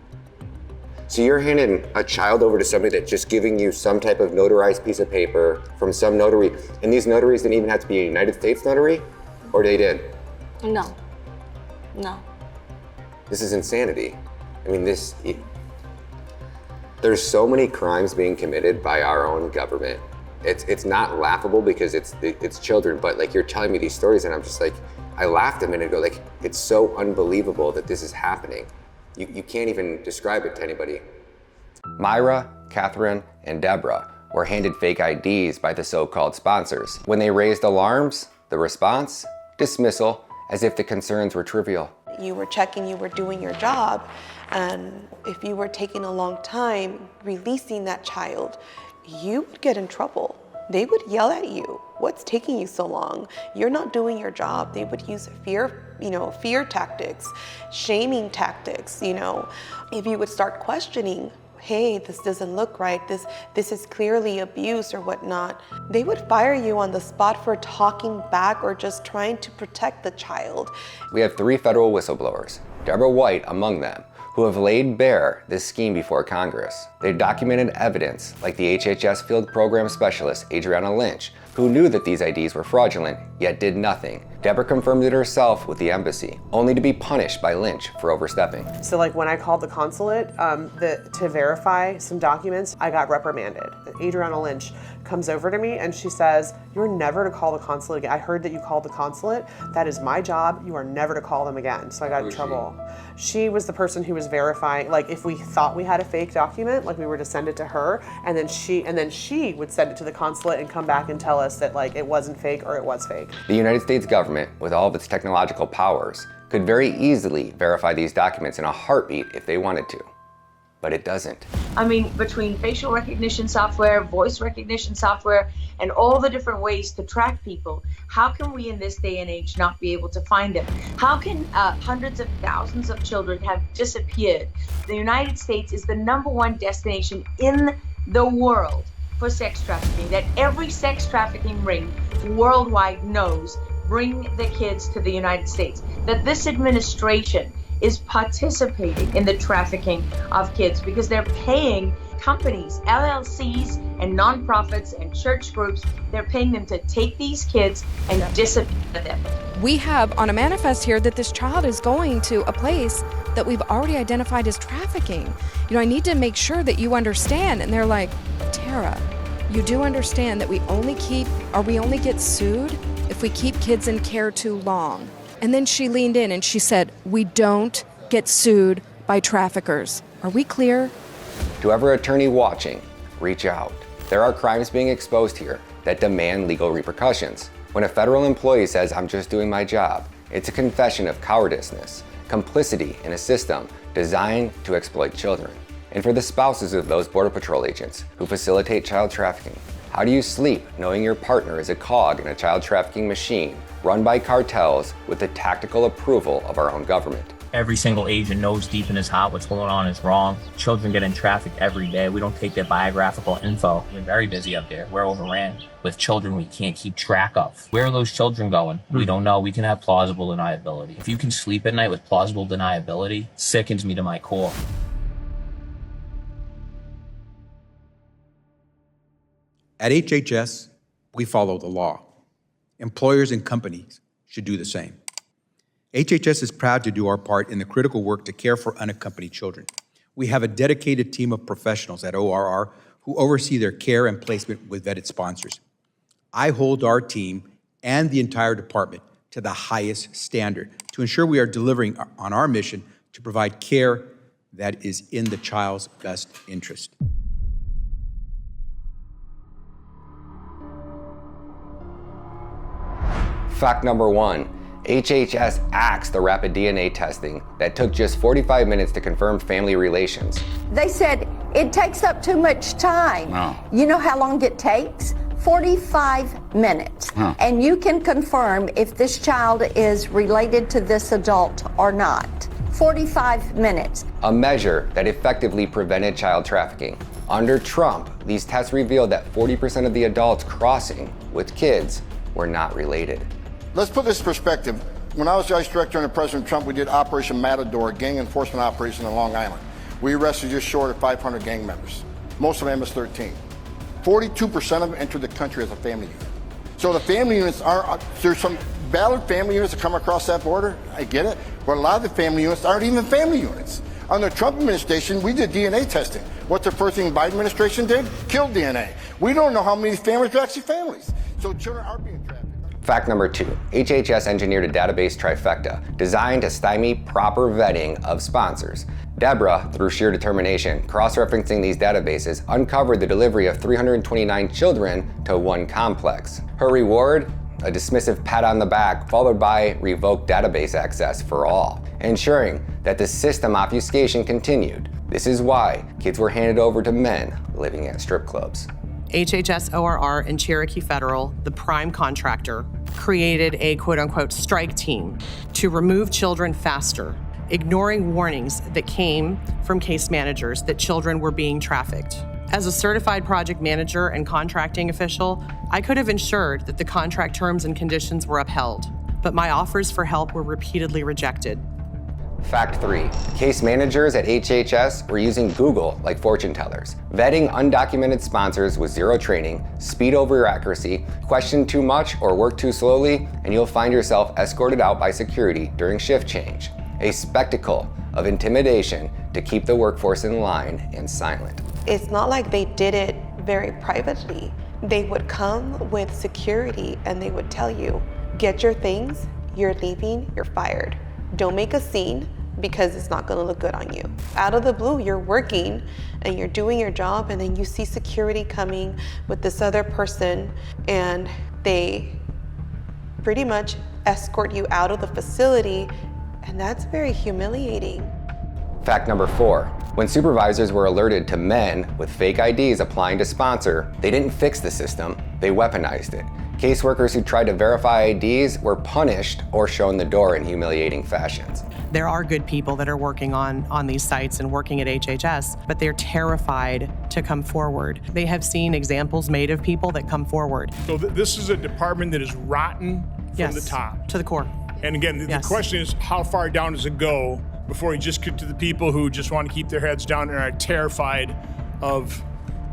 So you're handing a child over to somebody that's just giving you some type of notarized piece of paper from some notary, and these notaries didn't even have to be a United States notary, or they did? No. This is insanity. I mean, there's so many crimes being committed by our own government. It's not laughable because it's children, but like you're telling me these stories and I'm just like, I laughed a minute ago, like it's so unbelievable that this is happening. You can't even describe it to anybody. Myra, Catherine, and Deborah were handed fake IDs by the so-called sponsors. When they raised alarms, the response? Dismissal, as if the concerns were trivial. You were checking, you were doing your job, and if you were taking a long time releasing that child, you would get in trouble. They would yell at you. What's taking you so long? You're not doing your job. They would use fear tactics, shaming tactics, If you would start questioning, hey, this doesn't look right, this is clearly abuse or whatnot, they would fire you on the spot for talking back or just trying to protect the child. We have 3 federal whistleblowers, Deborah White among them, who have laid bare this scheme before Congress. They documented evidence, like the HHS Field Program Specialist, Adriana Lynch, who knew that these IDs were fraudulent, yet did nothing. Deborah confirmed it herself with the embassy, only to be punished by Lynch for overstepping. So like when I called the consulate to verify some documents, I got reprimanded. Adriana Lynch comes over to me and she says, "You're never to call the consulate again. I heard that you called the consulate. That is my job. You are never to call them again." So I got in trouble. She was the person who was verifying, like if we thought we had a fake document, like we were to send it to her, and then she would send it to the consulate and come back and tell us that like it wasn't fake or it was fake. The United States government, with all of its technological powers, could very easily verify these documents in a heartbeat if they wanted to. But it doesn't. I mean, between facial recognition software, voice recognition software, and all the different ways to track people, how can we in this day and age not be able to find them? How can hundreds of thousands of children have disappeared? The United States is the #1 destination in the world for sex trafficking, that every sex trafficking ring worldwide knows bring the kids to the United States, that this administration is participating in the trafficking of kids because they're paying companies, LLCs, and nonprofits and church groups, they're paying them to take these kids and disappear them. We have on a manifest here that this child is going to a place that we've already identified as trafficking. You know, I need to make sure that you understand. And they're like, "Tara, you do understand that we only get sued if we keep kids in care too long." And then she leaned in and she said, "We don't get sued by traffickers." Are we clear? To every attorney watching, reach out. There are crimes being exposed here that demand legal repercussions. When a federal employee says, "I'm just doing my job," it's a confession of cowardice, complicity in a system designed to exploit children. And for the spouses of those Border Patrol agents who facilitate child trafficking, how do you sleep knowing your partner is a cog in a child trafficking machine run by cartels with the tactical approval of our own government? Every single agent knows deep in his heart what's going on is wrong. Children getting trafficked every day. We don't take their biographical info. We're very busy up there. We're overran with children we can't keep track of. Where are those children going? We don't know. We can have plausible deniability. If you can sleep at night with plausible deniability, sickens me to my core. At HHS, we follow the law. Employers and companies should do the same. HHS is proud to do our part in the critical work to care for unaccompanied children. We have a dedicated team of professionals at ORR who oversee their care and placement with vetted sponsors. I hold our team and the entire department to the highest standard to ensure we are delivering on our mission to provide care that is in the child's best interest. Fact number 1, HHS axed the rapid DNA testing that took just 45 minutes to confirm family relations. They said it takes up too much time. Oh. You know how long it takes? 45 minutes. And you can confirm if this child is related to this adult or not. 45 minutes. A measure that effectively prevented child trafficking. Under Trump, these tests revealed that 40% of the adults crossing with kids were not related. Let's put this in perspective. When I was ICE director under President Trump, we did Operation Matador, gang enforcement operation on Long Island. We arrested just short of 500 gang members, most of them MS-13. 42% of them entered the country as a family unit. So the family units there's some valid family units that come across that border, I get it, but a lot of the family units aren't even family units. Under the Trump administration, we did DNA testing. What's the first thing the Biden administration did? Killed DNA. We don't know how many families are actually families. So children are being trafficked. Fact number 2, HHS engineered a database trifecta designed to stymie proper vetting of sponsors. Deborah, through sheer determination, cross-referencing these databases, uncovered the delivery of 329 children to one complex. Her reward? A dismissive pat on the back, followed by revoked database access for all, ensuring that the system obfuscation continued. This is why kids were handed over to men living at strip clubs. HHS ORR and Cherokee Federal, the prime contractor, created a quote-unquote strike team to remove children faster, ignoring warnings that came from case managers that children were being trafficked. As a certified project manager and contracting official, I could have ensured that the contract terms and conditions were upheld, but my offers for help were repeatedly rejected. Fact 3. Case managers at HHS were using Google like fortune tellers, vetting undocumented sponsors with zero training, speed over accuracy, question too much or work too slowly, and you'll find yourself escorted out by security during shift change. A spectacle of intimidation to keep the workforce in line and silent. It's not like they did it very privately. They would come with security and they would tell you, get your things, you're leaving, you're fired. Don't make a scene because it's not gonna look good on you. Out of the blue, you're working and you're doing your job, and then you see security coming with this other person, and they pretty much escort you out of the facility, and that's very humiliating. Fact number 4. When supervisors were alerted to men with fake IDs applying to sponsor, they didn't fix the system, they weaponized it. Caseworkers who tried to verify IDs were punished or shown the door in humiliating fashions. There are good people that are working on these sites and working at HHS, but they're terrified to come forward. They have seen examples made of people that come forward. So this is a department that is rotten from the top. To the core. And again, the question is, how far down does it go before you just get to the people who just want to keep their heads down and are terrified of,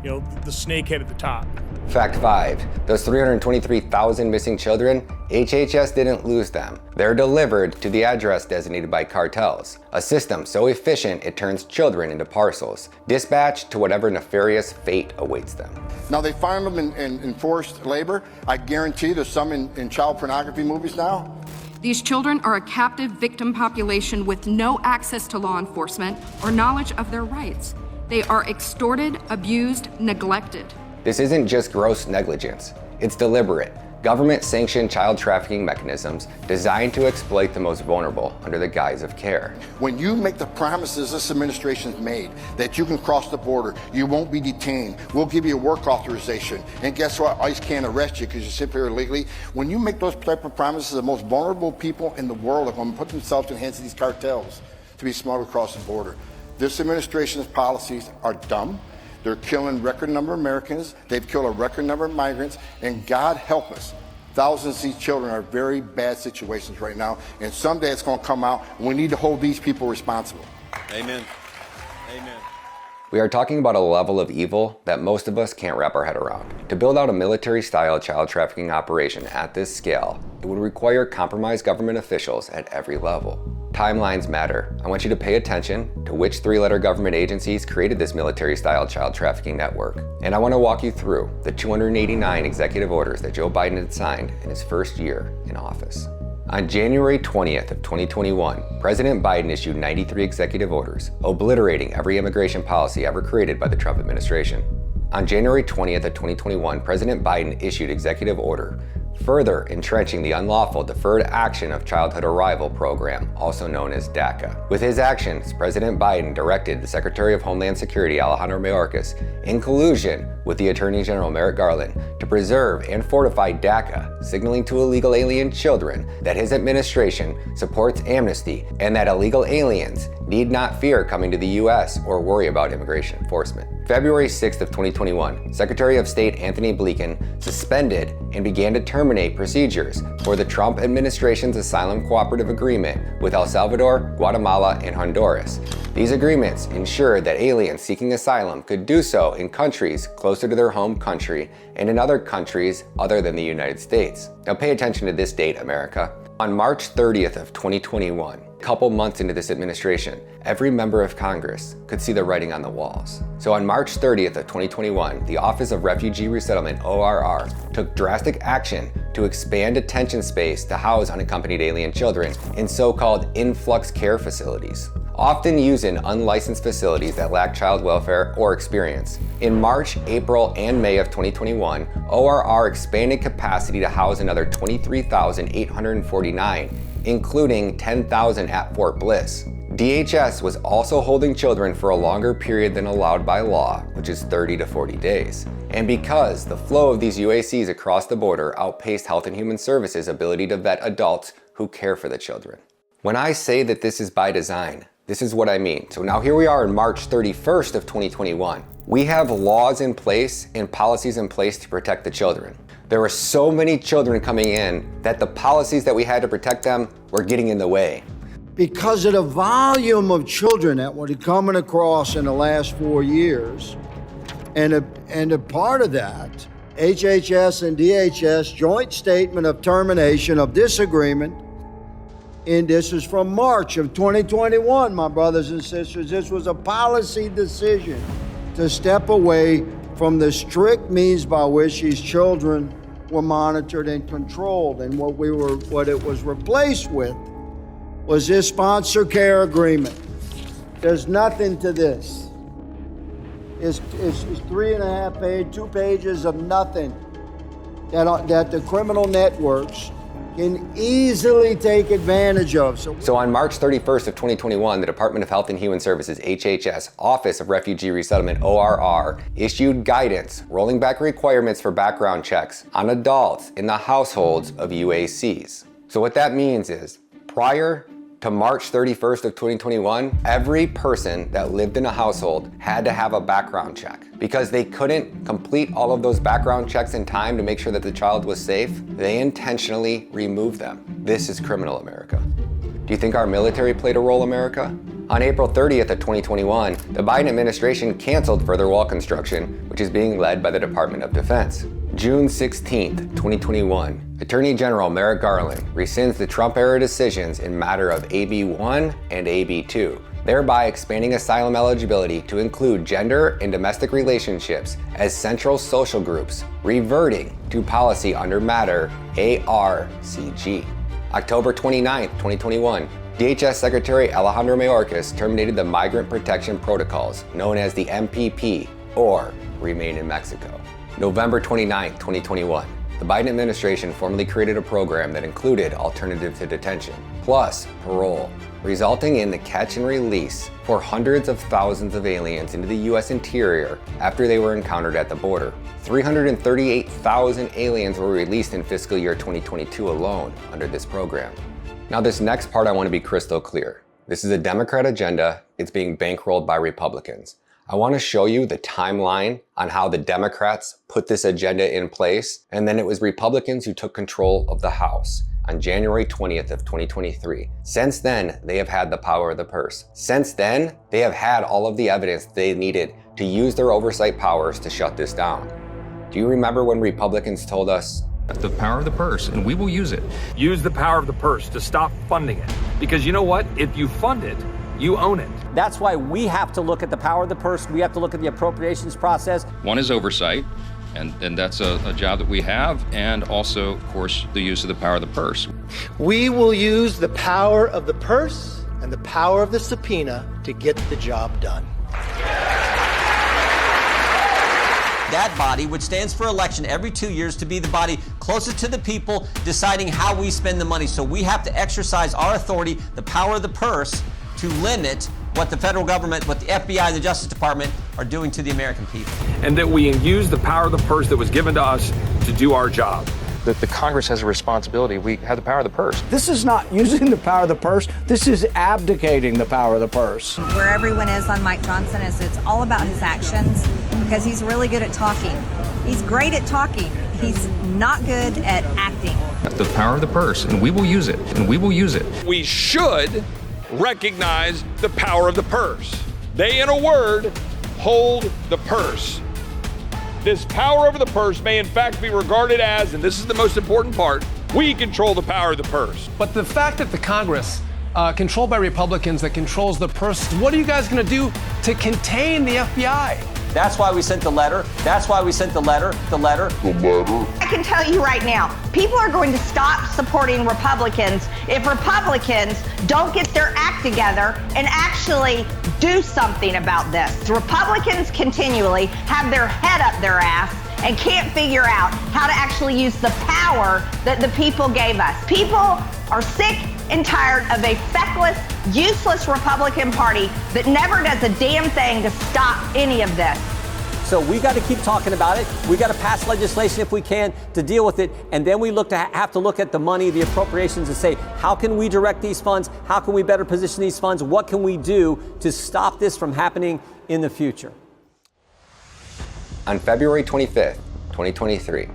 the snakehead at the top? Fact 5. Those 323,000 missing children, HHS didn't lose them. They're delivered to the address designated by cartels, a system so efficient it turns children into parcels, dispatched to whatever nefarious fate awaits them. Now they find them in forced labor. I guarantee there's some in child pornography movies now. These children are a captive victim population with no access to law enforcement or knowledge of their rights. They are extorted, abused, neglected. This isn't just gross negligence, it's deliberate, government-sanctioned child trafficking mechanisms designed to exploit the most vulnerable under the guise of care. When you make the promises this administration's made that you can cross the border, you won't be detained, we'll give you a work authorization, and guess what, ICE can't arrest you because you sit here illegally. When you make those type of promises, the most vulnerable people in the world are going to put themselves in the hands of these cartels to be smuggled across the border. This administration's policies are dumb. They're killing record number of Americans. They've killed a record number of migrants. And God help us, thousands of these children are in very bad situations right now. And someday it's going to come out. And we need to hold these people responsible. Amen. Amen. We are talking about a level of evil that most of us can't wrap our head around. To build out a military-style child trafficking operation at this scale, it would require compromised government officials at every level. Timelines matter. I want you to pay attention to which 3-letter government agencies created this military-style child trafficking network. And I want to walk you through the 289 executive orders that Joe Biden had signed in his first year in office. On January 20th of 2021, President Biden issued 93 executive orders, obliterating every immigration policy ever created by the Trump administration. On January 20th of 2021, President Biden issued Executive Order, further entrenching the unlawful Deferred Action of Childhood Arrival program, also known as DACA. With his actions, President Biden directed the Secretary of Homeland Security, Alejandro Mayorkas, in collusion with the Attorney General Merrick Garland, to preserve and fortify DACA, signaling to illegal alien children that his administration supports amnesty and that illegal aliens need not fear coming to the U.S. or worry about immigration enforcement. February 6th of 2021, Secretary of State Anthony Blinken suspended and began to terminate procedures for the Trump administration's asylum cooperative agreement with El Salvador, Guatemala, and Honduras. These agreements ensured that aliens seeking asylum could do so in countries closer to their home country and in other countries other than the United States. Now pay attention to this date, America. On March 30th of 2021, a couple months into this administration, every member of Congress could see the writing on the walls. So on March 30th of 2021, the Office of Refugee Resettlement, ORR, took drastic action to expand detention space to house unaccompanied alien children in so-called influx care facilities, often used in unlicensed facilities that lack child welfare or experience. In March, April, and May of 2021, ORR expanded capacity to house another 23,849, including 10,000 at Fort Bliss. DHS was also holding children for a longer period than allowed by law, which is 30 to 40 days. And because the flow of these UACs across the border outpaced Health and Human Services' ability to vet adults who care for the children. When I say that this is by design, this is what I mean. So now here we are on March 31st of 2021. We have laws in place and policies in place to protect the children. There were so many children coming in that the policies that we had to protect them were getting in the way. because of the volume of children that were coming across in the last 4 years. And a part of that, HHS and DHS joint statement of termination of this agreement, and this is from March of 2021, my brothers and sisters. This was a policy decision to step away from the strict means by which these children were monitored and controlled. And what it was replaced with was this sponsor care agreement. There's nothing to this. It's 3.5 pages, 2 pages of nothing that the criminal networks can easily take advantage of. So on March 31st of 2021, the Department of Health and Human Services, HHS, Office of Refugee Resettlement, ORR, issued guidance rolling back requirements for background checks on adults in the households of UACs. So what that means is, prior to March 31st of 2021, every person that lived in a household had to have a background check. Because they couldn't complete all of those background checks in time to make sure that the child was safe, they intentionally removed them. This is criminal America. Do you think our military played a role, America? On April 30th of 2021, the Biden administration canceled further wall construction, which is being led by the Department of Defense. June 16th, 2021, Attorney General Merrick Garland rescinds the Trump-era decisions in matter of AB 1 and AB 2, thereby expanding asylum eligibility to include gender and domestic relationships as central social groups, reverting to policy under matter ARCG. October 29th, 2021, DHS Secretary Alejandro Mayorkas terminated the Migrant Protection Protocols, known as the MPP, or Remain in Mexico. November 29th, 2021, the Biden administration formally created a program that included alternative to detention, plus parole, resulting in the catch and release for hundreds of thousands of aliens into the U.S. interior after they were encountered at the border. 338,000 aliens were released in fiscal year 2022 alone under this program. Now, this next part I want to be crystal clear. This is a Democrat agenda. It's being bankrolled by Republicans. I want to show you the timeline on how the Democrats put this agenda in place, and then it was Republicans who took control of the House on January 20th of 2023. Since then, they have had the power of the purse. Since then, they have had all of the evidence they needed to use their oversight powers to shut this down. Do you remember when Republicans told us, the power of the purse, and we will use it. Use the power of the purse to stop funding it. Because you know what? If you fund it, you own it. That's why we have to look at the power of the purse. We have to look at the appropriations process. One is oversight, and that's a job that we have, and also, of course, the use of the power of the purse. We will use the power of the purse and the power of the subpoena to get the job done. That body, which stands for election every 2 years to be the body closest to the people, deciding how we spend the money. So we have to exercise our authority, the power of the purse, to limit what the federal government, what the FBI and the Justice Department are doing to the American people. And that we use the power of the purse that was given to us to do our job. That the Congress has a responsibility. We have the power of the purse. This is not using the power of the purse. This is abdicating the power of the purse. Where everyone is on Mike Johnson is it's all about his actions, because he's really good at talking. He's great at talking. He's not good at acting. The power of the purse, and we will use it, and we will use it. We should recognize the power of the purse. They, in a word, hold the purse. This power over the purse may in fact be regarded as, and this is the most important part, we control the power of the purse. But the fact that the Congress, controlled by Republicans, that controls the purse, what are you guys going to do to contain the FBI? That's why we sent the letter. That's why we sent the letter. I can tell you right now, people are going to stop supporting Republicans if Republicans don't get their act together and actually do something about this. The Republicans continually have their head up their ass and can't figure out how to actually use the power that the people gave us. People are sick and tired of a feckless, useless Republican Party that never does a damn thing to stop any of this. So we got to keep talking about it. We got to pass legislation if we can to deal with it. And then we have to look at the money, the appropriations, and say, how can we direct these funds? How can we better position these funds? What can we do to stop this from happening in the future? On February 25th, 2023,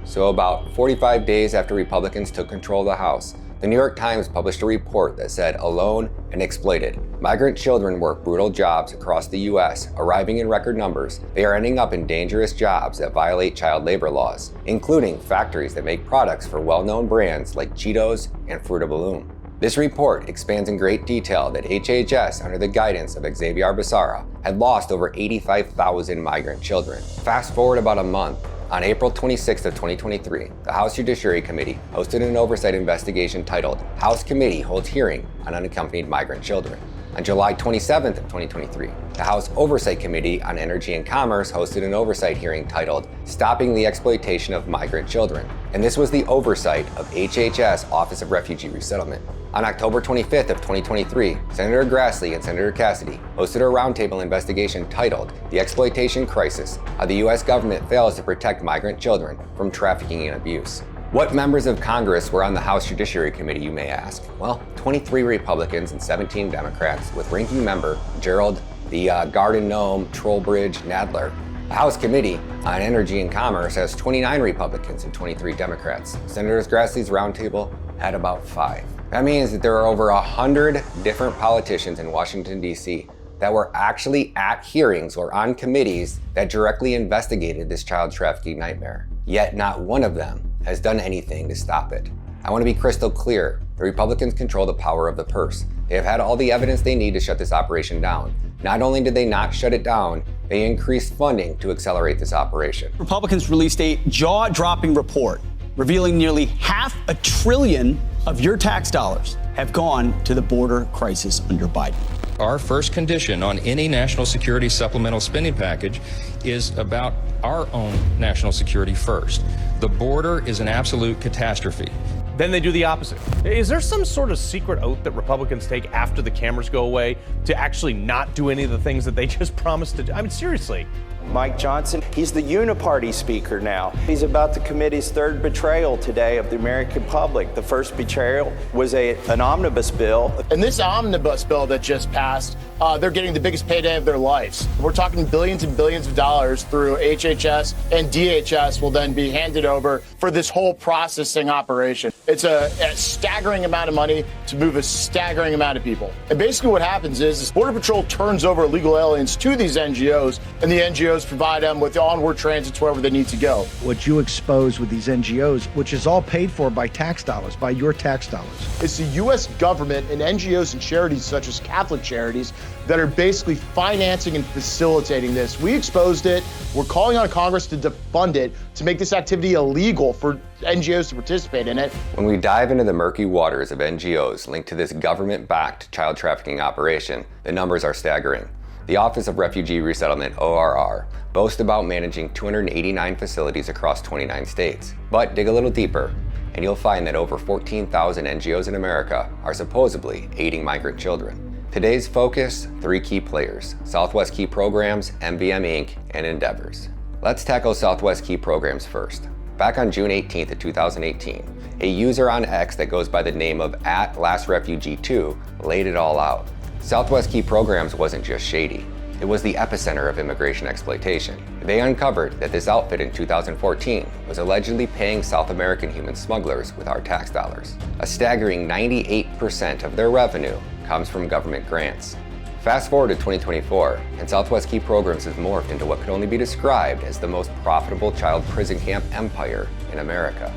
so about 45 days after Republicans took control of the House, The New York Times published a report that said alone and exploited, migrant children work brutal jobs across the US, arriving in record numbers. They are ending up in dangerous jobs that violate child labor laws, including factories that make products for well-known brands like Cheetos and Fruit of the Loom. This report expands in great detail that HHS, under the guidance of Xavier Becerra, had lost over 85,000 migrant children. Fast forward about a month. On April 26th of 2023, the House Judiciary Committee hosted an oversight investigation titled House Committee Holds Hearing on Unaccompanied Migrant Children. On July 27th of 2023, the House Oversight Committee on Energy and Commerce hosted an oversight hearing titled Stopping the Exploitation of Migrant Children. And this was the oversight of HHS Office of Refugee Resettlement. On October 25th of 2023, Senator Grassley and Senator Cassidy hosted a roundtable investigation titled The Exploitation Crisis, How the U.S. Government Fails to Protect Migrant Children from Trafficking and Abuse. What members of Congress were on the House Judiciary Committee, you may ask? Well, 23 Republicans and 17 Democrats, with ranking member Gerald the Garden Gnome Trollbridge Nadler. The House Committee on Energy and Commerce has 29 Republicans and 23 Democrats. Senator Grassley's roundtable had about 5. That means that there are over 100 different politicians in Washington, D.C. that were actually at hearings or on committees that directly investigated this child trafficking nightmare. Yet not one of them has done anything to stop it. I want to be crystal clear. The Republicans control the power of the purse. They have had all the evidence they need to shut this operation down. Not only did they not shut it down, they increased funding to accelerate this operation. Republicans released a jaw-dropping report revealing nearly $500 billion of your tax dollars have gone to the border crisis under Biden. Our first condition on any national security supplemental spending package is about our own national security first. The border is an absolute catastrophe. Then they do the opposite. Is there some sort of secret oath that Republicans take after the cameras go away to actually not do any of the things that they just promised to do? I mean, seriously. Mike Johnson, he's the uniparty speaker now. He's about the committee's third betrayal today of the American public. The first betrayal was an omnibus bill. And this omnibus bill that just passed, they're getting the biggest payday of their lives. We're talking billions and billions of dollars through HHS, and DHS will then be handed over for this whole processing operation. It's a staggering amount of money to move a staggering amount of people. And basically what happens is Border Patrol turns over illegal aliens to these NGOs, and the NGOs provide them with onward transit to wherever they need to go. What you expose with these NGOs, which is all paid for by tax dollars, by your tax dollars. It's the U.S. government and NGOs and charities such as Catholic charities that are basically financing and facilitating this. We exposed it. We're calling on Congress to defund it, to make this activity illegal for NGOs to participate in it. When we dive into the murky waters of NGOs linked to this government-backed child trafficking operation, the numbers are staggering. The Office of Refugee Resettlement, ORR, boasts about managing 289 facilities across 29 states. But dig a little deeper, and you'll find that over 14,000 NGOs in America are supposedly aiding migrant children. Today's focus, 3 key players: Southwest Key Programs, MVM Inc., and Endeavors. Let's tackle Southwest Key Programs first. Back on June 18th of 2018, a user on X that goes by the name of @LastRefugee2 laid it all out. Southwest Key Programs wasn't just shady. It was the epicenter of immigration exploitation. They uncovered that this outfit in 2014 was allegedly paying South American human smugglers with our tax dollars. A staggering 98% of their revenue comes from government grants. Fast forward to 2024, and Southwest Key Programs has morphed into what could only be described as the most profitable child prison camp empire in America,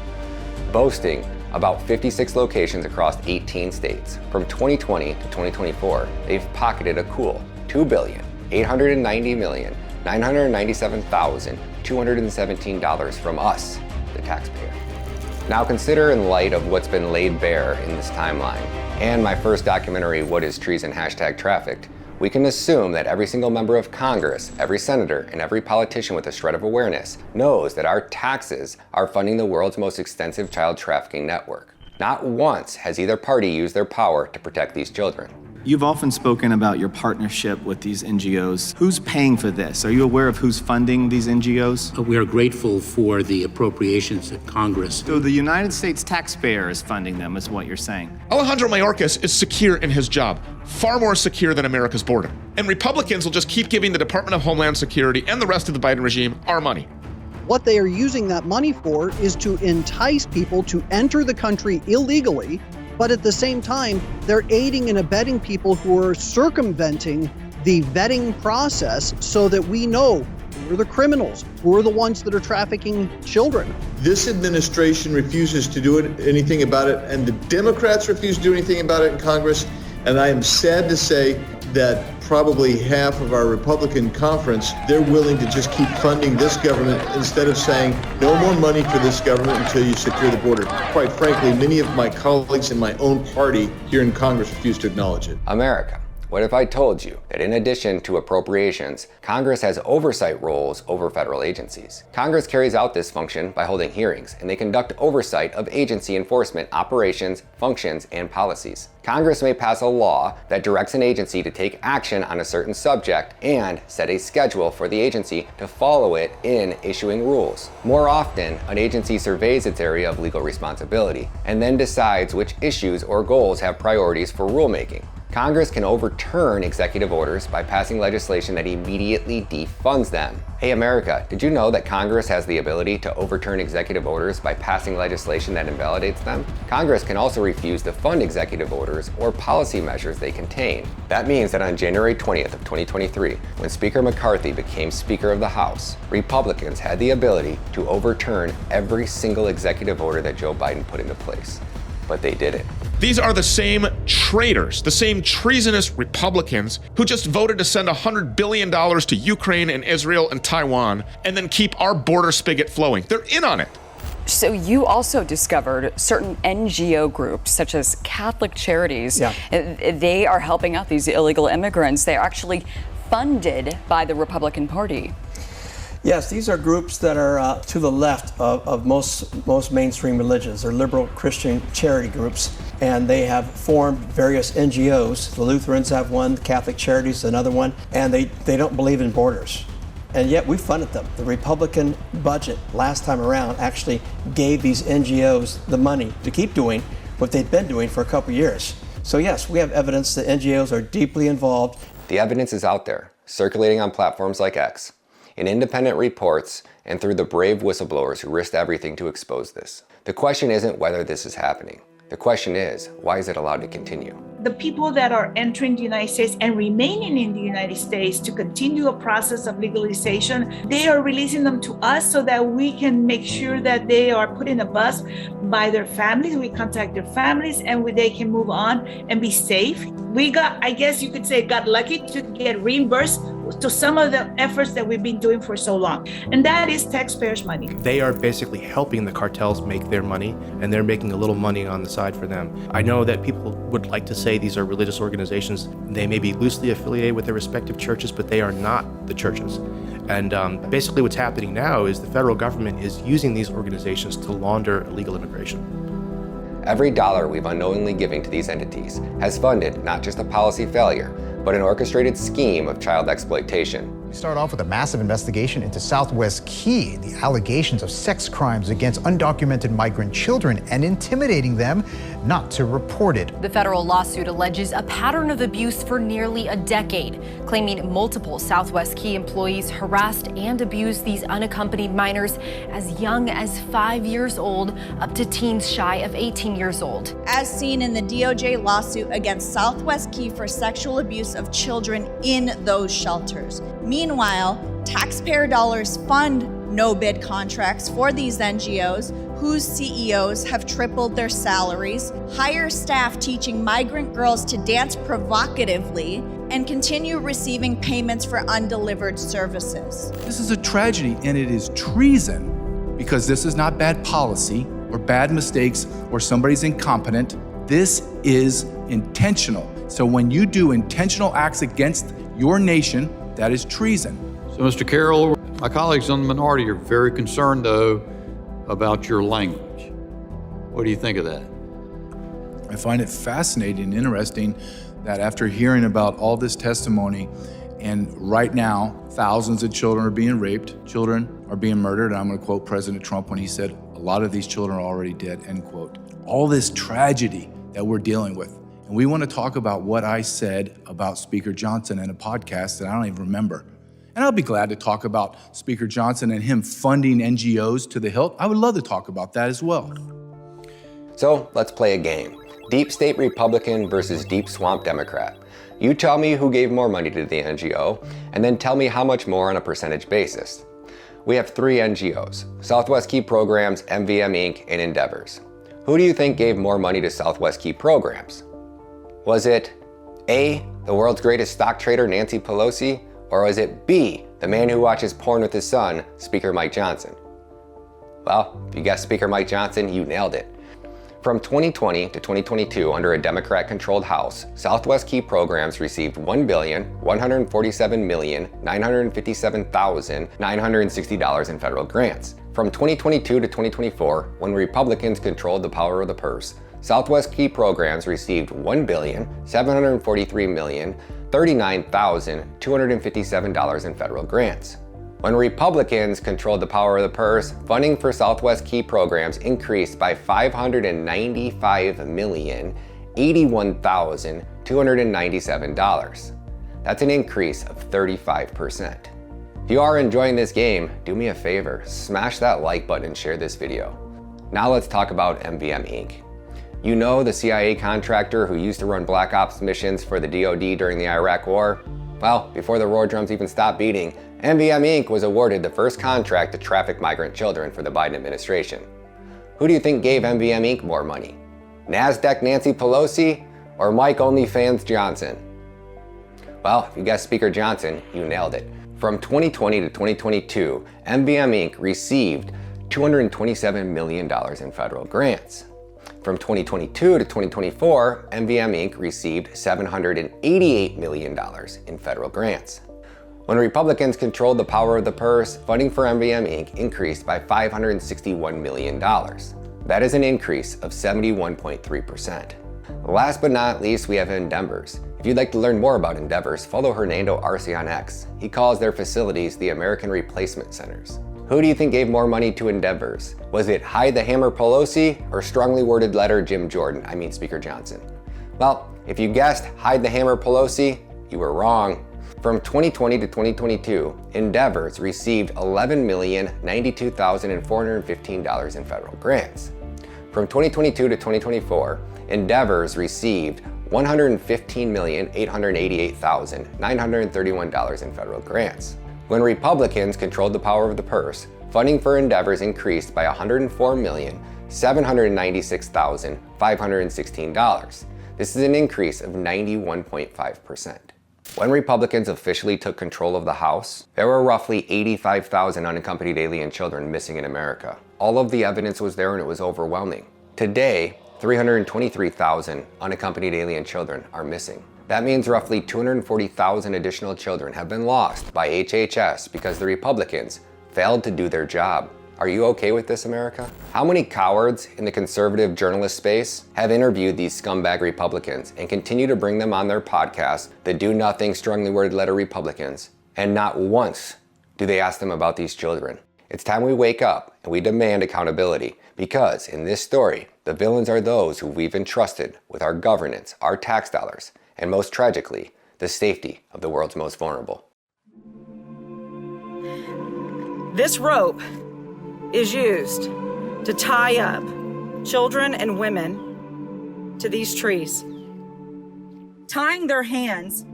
boasting about 56 locations across 18 states. From 2020 to 2024, they've pocketed a cool $2,890,997,217 from us, the taxpayer. Now consider, in light of what's been laid bare in this timeline, and my first documentary, What is Treason? #Trafficked, we can assume that every single member of Congress, every senator, and every politician with a shred of awareness knows that our taxes are funding the world's most extensive child trafficking network. Not once has either party used their power to protect these children. You've often spoken about your partnership with these NGOs. Who's paying for this? Are you aware of who's funding these NGOs? We are grateful for the appropriations that Congress. So the United States taxpayer is funding them, is what you're saying. Alejandro Mayorkas is secure in his job, far more secure than America's border. And Republicans will just keep giving the Department of Homeland Security and the rest of the Biden regime our money. What they are using that money for is to entice people to enter the country illegally But at the same time, they're aiding and abetting people who are circumventing the vetting process so that we know who are the criminals, who are the ones that are trafficking children. This administration refuses to do anything about it, and the Democrats refuse to do anything about it in Congress. And I am sad to say that probably half of our Republican conference, they're willing to just keep funding this government instead of saying no more money for this government until you secure the border. Quite frankly, many of my colleagues in my own party here in Congress refuse to acknowledge it. America. What if I told you that in addition to appropriations, Congress has oversight roles over federal agencies? Congress carries out this function by holding hearings, and they conduct oversight of agency enforcement operations, functions, and policies. Congress may pass a law that directs an agency to take action on a certain subject and set a schedule for the agency to follow it in issuing rules. More often, an agency surveys its area of legal responsibility and then decides which issues or goals have priorities for rulemaking. Congress can overturn executive orders by passing legislation that immediately defunds them. Hey America, did you know that Congress has the ability to overturn executive orders by passing legislation that invalidates them? Congress can also refuse to fund executive orders or policy measures they contain. That means that on January 20th of 2023, when Speaker McCarthy became Speaker of the House, Republicans had the ability to overturn every single executive order that Joe Biden put into place. But they didn't. These are the same traitors, the same treasonous Republicans who just voted to send $100 billion to Ukraine and Israel and Taiwan and then keep our border spigot flowing. They're in on it. So you also discovered certain NGO groups, such as Catholic Charities. Yeah. They are helping out these illegal immigrants. They're actually funded by the Republican Party. Yes, these are groups that are to the left of most mainstream religions. They're liberal Christian charity groups, and they have formed various NGOs. The Lutherans have one, the Catholic Charities another one, and they don't believe in borders. And yet we funded them. The Republican budget last time around actually gave these NGOs the money to keep doing what they've been doing for a couple of years. So yes, we have evidence that NGOs are deeply involved. The evidence is out there, circulating on platforms like X, in independent reports, and through the brave whistleblowers who risked everything to expose this. The question isn't whether this is happening. The question is, why is it allowed to continue? The people that are entering the United States and remaining in the United States to continue a process of legalization, they are releasing them to us so that we can make sure that they are put in a bus by their families. We contact their families and they can move on and be safe. We got, I guess you could say, got lucky to get reimbursed to some of the efforts that we've been doing for so long. And that is taxpayers' money. They are basically helping the cartels make their money, and they're making a little money on the side for them. I know that people would like to say these are religious organizations. They may be loosely affiliated with their respective churches, but they are not the churches. And basically what's happening now is the federal government is using these organizations to launder illegal immigration. Every dollar we've unknowingly given to these entities has funded not just a policy failure, but an orchestrated scheme of child exploitation. We start off with a massive investigation into Southwest Key, the allegations of sex crimes against undocumented migrant children and intimidating them not to report it. The federal lawsuit alleges a pattern of abuse for nearly a decade, claiming multiple Southwest Key employees harassed and abused these unaccompanied minors as young as 5 years old up to teens shy of 18 years old. As seen in the DOJ lawsuit against Southwest Key for sexual abuse of children in those shelters. Meanwhile, taxpayer dollars fund no-bid contracts for these NGOs, whose CEOs have tripled their salaries, hire staff teaching migrant girls to dance provocatively, and continue receiving payments for undelivered services. This is a tragedy, and it is treason, because this is not bad policy or bad mistakes or somebody's incompetent. This is intentional. So when you do intentional acts against your nation, that is treason. So, Mr. Carroll, my colleagues on the minority are very concerned, though, about your language. What do you think of that? I find it fascinating and interesting that after hearing about all this testimony, and right now, thousands of children are being raped, children are being murdered, and I'm going to quote President Trump when he said, a lot of these children are already dead, end quote. All this tragedy that we're dealing with. And we want to talk about what I said about Speaker Johnson in a podcast that I don't even remember. And I'll be glad to talk about Speaker Johnson and him funding NGOs to the hilt. I would love to talk about that as well. So let's play a game. Deep state Republican versus deep swamp Democrat. You tell me who gave more money to the NGO, and then tell me how much more on a percentage basis. We have 3 NGOs, Southwest Key Programs, MVM Inc., and Endeavors. Who do you think gave more money to Southwest Key Programs? Was it A, the world's greatest stock trader, Nancy Pelosi, or was it B, the man who watches porn with his son, Speaker Mike Johnson? Well, if you guessed Speaker Mike Johnson, you nailed it. From 2020 to 2022, under a Democrat-controlled House, Southwest Key Programs received $1,147,957,960 in federal grants. From 2022 to 2024, when Republicans controlled the power of the purse, Southwest Key Programs received $1,743,039,257 in federal grants. When Republicans controlled the power of the purse, funding for Southwest Key Programs increased by $595,081,297. That's an increase of 35%. If you are enjoying this game, do me a favor, smash that like button and share this video. Now let's talk about MVM Inc. You know, the CIA contractor who used to run Black Ops missions for the DoD during the Iraq War? Well, before the war drums even stopped beating, MVM Inc. was awarded the first contract to traffic migrant children for the Biden administration. Who do you think gave MVM Inc. more money? NASDAQ Nancy Pelosi or Mike OnlyFans Johnson? Well, if you guessed Speaker Johnson, you nailed it. From 2020 to 2022, MVM Inc. received $227 million in federal grants. From 2022 to 2024, MVM Inc. received $788 million in federal grants. When Republicans controlled the power of the purse, funding for MVM Inc. increased by $561 million. That is an increase of 71.3%. Last but not least, we have Endeavors. If you'd like to learn more about Endeavors, follow Hernando Arce on X. He calls their facilities the American Replacement Centers. Who do you think gave more money to Endeavors? Was it Hide the Hammer Pelosi or strongly worded letter Jim Jordan, Speaker Johnson? Well, if you guessed Hide the Hammer Pelosi, you were wrong. From 2020 to 2022, Endeavors received $11,092,415 in federal grants. From 2022 to 2024, Endeavors received $115,888,931 in federal grants. When Republicans controlled the power of the purse, funding for Endeavors increased by $104,796,516. This is an increase of 91.5%. When Republicans officially took control of the House, there were roughly 85,000 unaccompanied alien children missing in America. All of the evidence was there and it was overwhelming. Today, 323,000 unaccompanied alien children are missing. That means roughly 240,000 additional children have been lost by HHS because the Republicans failed to do their job. Are you okay with this, America? How many cowards in the conservative journalist space have interviewed these scumbag Republicans and continue to bring them on their podcasts, the do-nothing, strongly worded letter Republicans, and not once do they ask them about these children? It's time we wake up and we demand accountability, because in this story, the villains are those who we've entrusted with our governance, our tax dollars, and most tragically, the safety of the world's most vulnerable. This rope is used to tie up children and women to these trees, tying their hands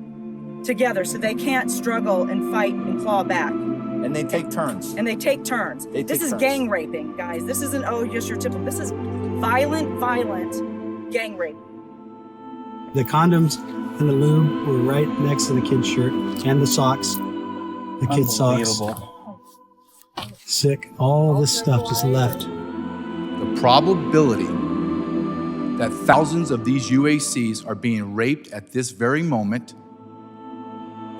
together so they can't struggle and fight and claw back. And they take turns. This is gang raping, guys. This isn't, just your typical. This is violent gang rape. The condoms and the lube were right next to the kid's shirt and the socks. The kid's socks. Sick. All this stuff just left. The probability that thousands of these UACs are being raped at this very moment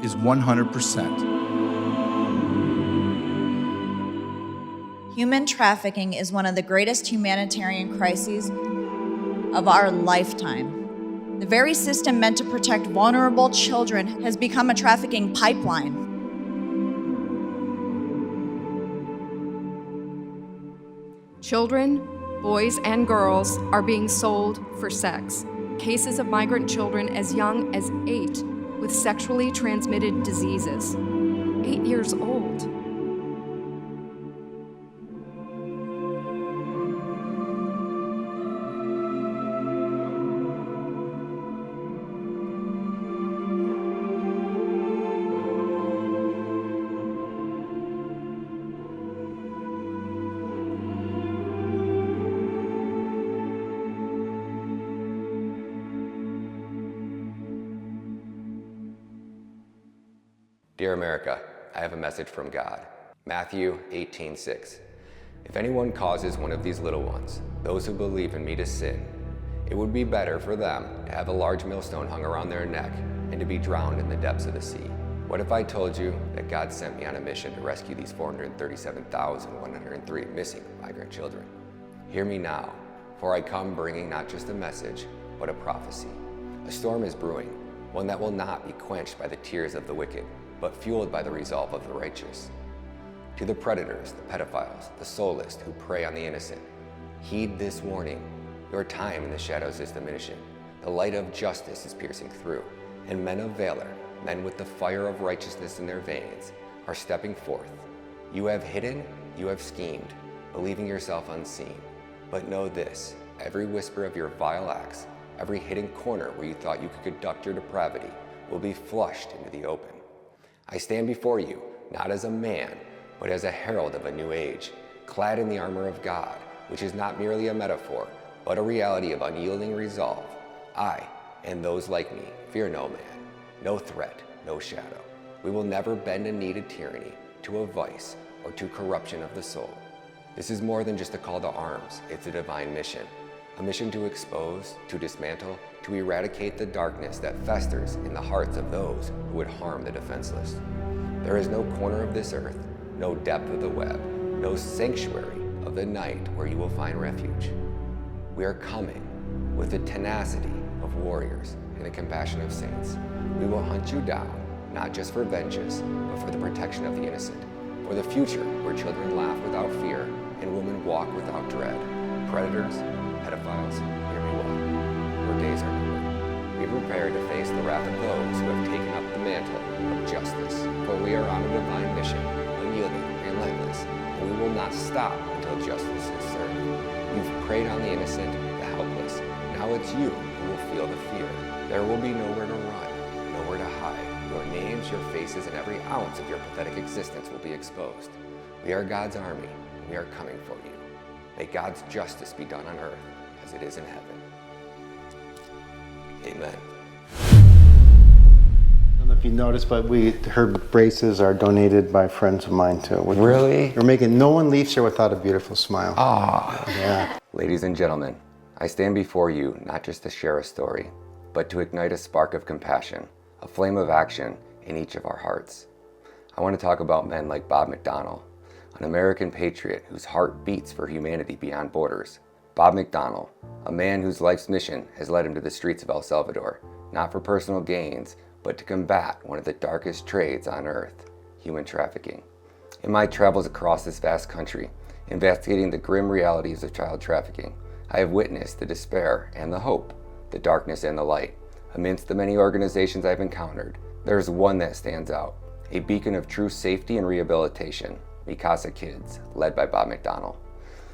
is 100%. Human trafficking is one of the greatest humanitarian crises of our lifetime. The very system meant to protect vulnerable children has become a trafficking pipeline. Children, boys and girls are being sold for sex. Cases of migrant children as young as 8 with sexually transmitted diseases. 8 years old. Dear America, I have a message from God. Matthew 18:6. If anyone causes one of these little ones, those who believe in me, to sin, it would be better for them to have a large millstone hung around their neck and to be drowned in the depths of the sea. What if I told you that God sent me on a mission to rescue these 437,103 missing migrant children? Hear me now, for I come bringing not just a message, but a prophecy. A storm is brewing, one that will not be quenched by the tears of the wicked, but fueled by the resolve of the righteous. To the predators, the pedophiles, the soulless who prey on the innocent, heed this warning. Your time in the shadows is diminishing. The light of justice is piercing through, and men of valor, men with the fire of righteousness in their veins, are stepping forth. You have hidden, you have schemed, believing yourself unseen. But know this, every whisper of your vile acts, every hidden corner where you thought you could conduct your depravity, will be flushed into the open. I stand before you, not as a man, but as a herald of a new age, clad in the armor of God, which is not merely a metaphor, but a reality of unyielding resolve. I, and those like me, fear no man, no threat, no shadow. We will never bend a knee to tyranny, to a vice, or to corruption of the soul. This is more than just a call to arms, it's a divine mission. A mission to expose, to dismantle, to eradicate the darkness that festers in the hearts of those who would harm the defenseless. There is no corner of this earth, no depth of the web, no sanctuary of the night where you will find refuge. We are coming with the tenacity of warriors and the compassion of saints. We will hunt you down, not just for vengeance, but for the protection of the innocent, for the future where children laugh without fear and women walk without dread. Predators, pedophiles, hear me well. Your days are numbered. Be prepared to face the wrath of those who have taken up the mantle of justice, for we are on a divine mission, unyielding, relentless, and we will not stop until justice is served. You've preyed on the innocent, the helpless. Now it's you who will feel the fear. There will be nowhere to run, nowhere to hide. Your names, your faces, and every ounce of your pathetic existence will be exposed. We are God's army, and we are coming for you. May God's justice be done on earth as it is in heaven. Amen. I don't know if you noticed, but her braces are donated by friends of mine too. Really? You're making no one leaves here without a beautiful smile. Ah. Yeah. Ladies and gentlemen, I stand before you not just to share a story, but to ignite a spark of compassion, a flame of action in each of our hearts. I want to talk about men like Bob McDonnell, an American patriot whose heart beats for humanity beyond borders. Bob McDonnell, a man whose life's mission has led him to the streets of El Salvador, not for personal gains, but to combat one of the darkest trades on earth, human trafficking. In my travels across this vast country, investigating the grim realities of child trafficking, I have witnessed the despair and the hope, the darkness and the light. Amidst the many organizations I've encountered, there is one that stands out, a beacon of true safety and rehabilitation, Mikasa Kids, led by Bob McDonnell.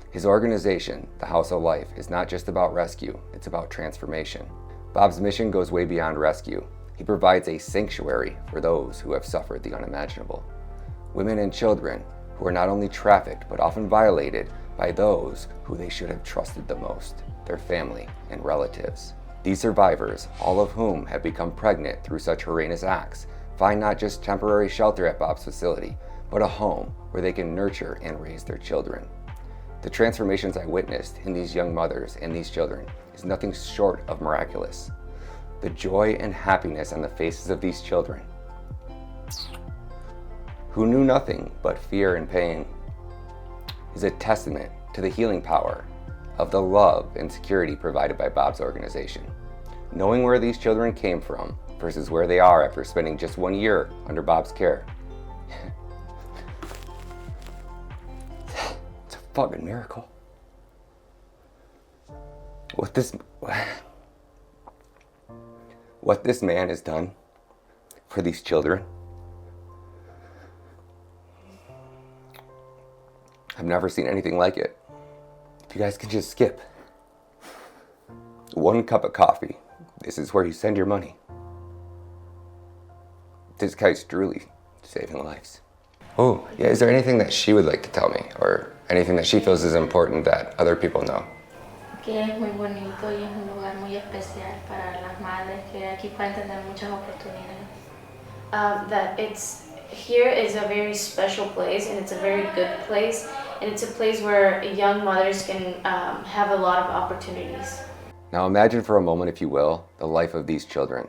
His organization, The House of Life, is not just about rescue, it's about transformation. Bob's mission goes way beyond rescue. He provides a sanctuary for those who have suffered the unimaginable. Women and children who are not only trafficked, but often violated by those who they should have trusted the most, their family and relatives. These survivors, all of whom have become pregnant through such heinous acts, find not just temporary shelter at Bob's facility, but a home where they can nurture and raise their children. The transformations I witnessed in these young mothers and these children is nothing short of miraculous. The joy and happiness on the faces of these children, who knew nothing but fear and pain, is a testament to the healing power of the love and security provided by Bob's organization. Knowing where these children came from versus where they are after spending just 1 year under Bob's care, it's a fucking miracle. What this man has done for these children, I've never seen anything like it. If you guys could just skip 1 cup of coffee, this is where you send your money. This guy's truly saving lives. Oh, yeah, is there anything that she would like to tell me, or anything that she feels is important that other people know? Que es muy bonito y es un lugar muy especial para las madres que aquí pueden tener muchas oportunidades. That it's Here is a very special place, and it's a very good place, and it's a place where young mothers can have a lot of opportunities. Now imagine for a moment, if you will, the life of these children.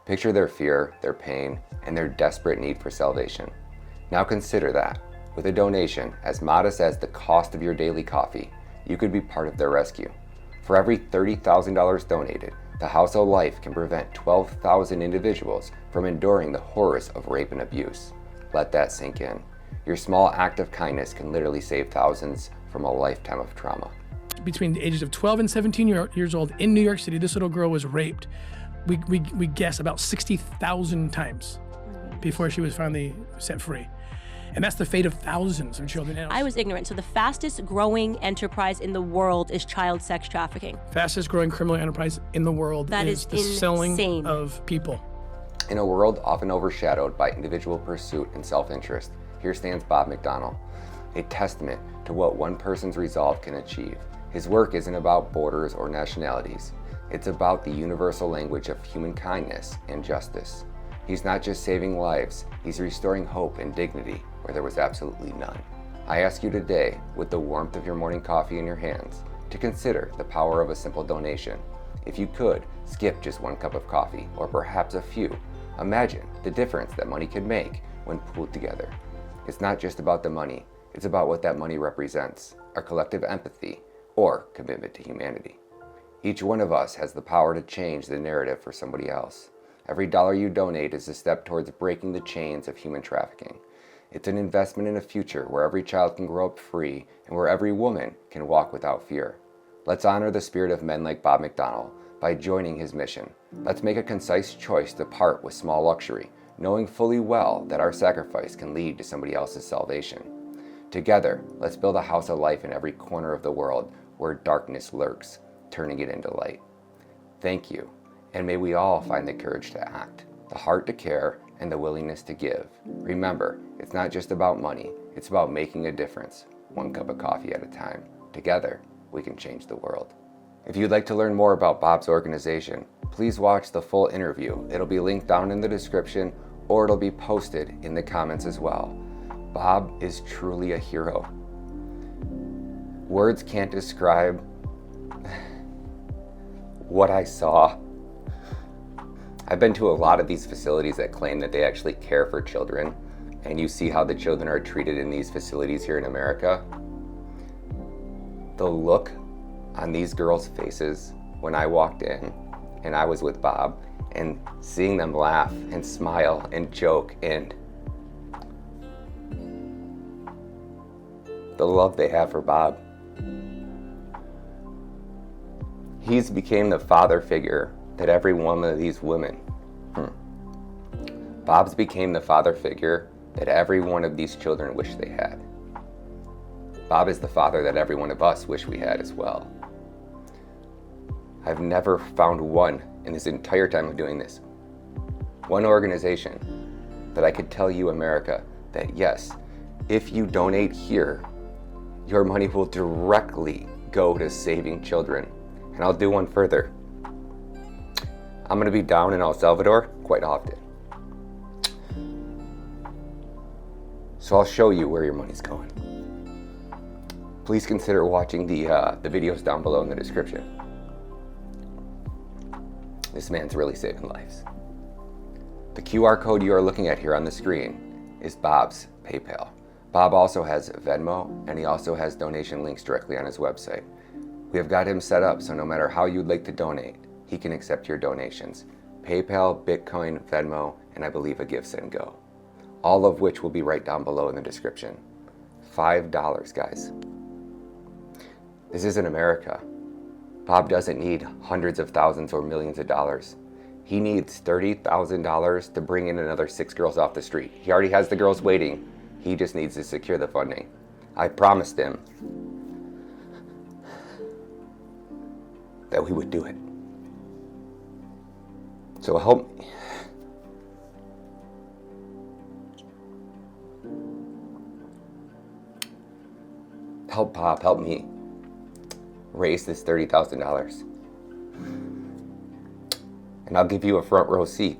Picture their fear, their pain, and their desperate need for salvation. Now consider that, with a donation as modest as the cost of your daily coffee, you could be part of their rescue. For every $30,000 donated, the House of Life can prevent 12,000 individuals from enduring the horrors of rape and abuse. Let that sink in. Your small act of kindness can literally save thousands from a lifetime of trauma. Between the ages of 12 and 17 years old in New York City, this little girl was raped, we guess, about 60,000 times before she was finally set free. And that's the fate of thousands of children. I was ignorant. So the fastest growing enterprise in the world is child sex trafficking. Fastest growing criminal enterprise in the world That is is the selling insane. of people. In a world often overshadowed by individual pursuit and self-interest, here stands Bob McDonnell, a testament to what one person's resolve can achieve. His work isn't about borders or nationalities. It's about the universal language of human kindness and justice. He's not just saving lives, he's restoring hope and dignity where there was absolutely none. I ask you today, with the warmth of your morning coffee in your hands, to consider the power of a simple donation. If you could, skip just one cup of coffee, or perhaps a few. Imagine the difference that money could make when pooled together. It's not just about the money, it's about what that money represents, our collective empathy, or commitment to humanity. Each one of us has the power to change the narrative for somebody else. Every dollar you donate is a step towards breaking the chains of human trafficking. It's an investment in a future where every child can grow up free and where every woman can walk without fear. Let's honor the spirit of men like Bob McDonnell by joining his mission. Let's make a concise choice to part with small luxury, knowing fully well that our sacrifice can lead to somebody else's salvation. Together, let's build a house of life in every corner of the world where darkness lurks, turning it into light. Thank you, and may we all find the courage to act, the heart to care, and the willingness to give. Remember, it's not just about money, it's about making a difference, one cup of coffee at a time. Together, we can change the world. If you'd like to learn more about Bob's organization, please watch the full interview. It'll be linked down in the description, or it'll be posted in the comments as well. Bob is truly a hero. Words can't describe what I saw. I've been to a lot of these facilities that claim that they actually care for children, and you see how the children are treated in these facilities here in America. The look on these girls' faces when I walked in and I was with Bob, and seeing them laugh and smile and joke, and the love they have for Bob. He's became the father figure that every one of these women, Bob's became the father figure that every one of these children wish they had. Bob is the father that every one of us wish we had as well. I've never found one in this entire time of doing this, one organization that I could tell you, America, that yes, if you donate here, your money will directly go to saving children. And I'll do one further. I'm gonna be down in El Salvador quite often. So I'll show you where your money's going. Please consider watching the videos down below in the description. This man's really saving lives. The QR code you are looking at here on the screen is Bob's PayPal. Bob also has Venmo, and he also has donation links directly on his website. We have got him set up so no matter how you'd like to donate, he can accept your donations. PayPal, Bitcoin, Venmo, and I believe a GiveSendGo. All of which will be right down below in the description. $5, guys. This isn't America. Bob doesn't need hundreds of thousands or millions of dollars. He needs $30,000 to bring in another 6 girls off the street. He already has the girls waiting. He just needs to secure the funding. I promised him that we would do it. So help me. Help Bob, help me raise this $30,000. And I'll give you a front row seat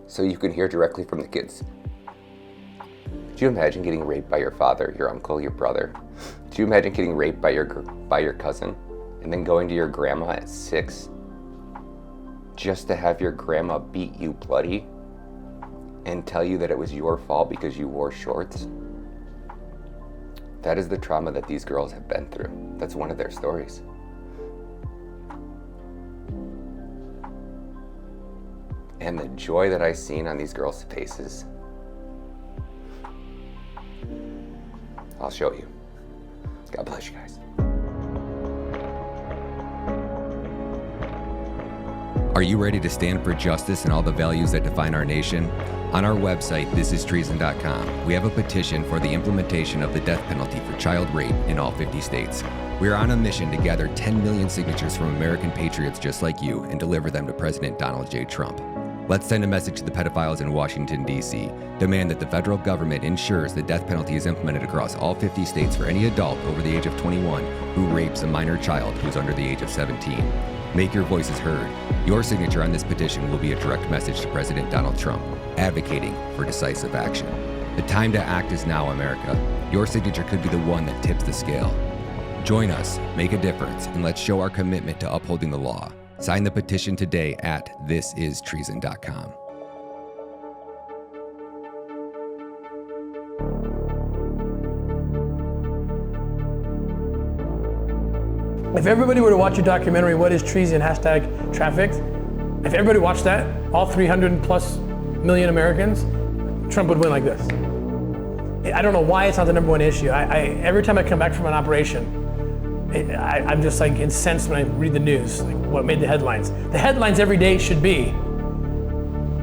so you can hear directly from the kids. Do you imagine getting raped by your father, your uncle, your brother? Do you imagine getting raped by your cousin and then going to your grandma at 6 just to have your grandma beat you bloody and tell you that it was your fault because you wore shorts? That is the trauma that these girls have been through. That's one of their stories. And the joy that I've seen on these girls' faces, I'll show you. God bless you guys. Are you ready to stand for justice and all the values that define our nation? On our website, thisistreason.com, we have a petition for the implementation of the death penalty for child rape in all 50 states. We are on a mission to gather 10 million signatures from American patriots just like you and deliver them to President Donald J. Trump. Let's send a message to the pedophiles in Washington, D.C. Demand that the federal government ensures the death penalty is implemented across all 50 states for any adult over the age of 21 who rapes a minor child who's under the age of 17. Make your voices heard. Your signature on this petition will be a direct message to President Donald Trump, advocating for decisive action. The time to act is now, America. Your signature could be the one that tips the scale. Join us, make a difference, and let's show our commitment to upholding the law. Sign the petition today at thisistreason.com. If everybody were to watch a documentary, What is Treason? #trafficked, if everybody watched that, all 300 plus million Americans, Trump would win like this. I don't know why it's not the #1 issue. Every time I come back from an operation, I'm just like incensed when I read the news, like what made the headlines. The headlines every day should be,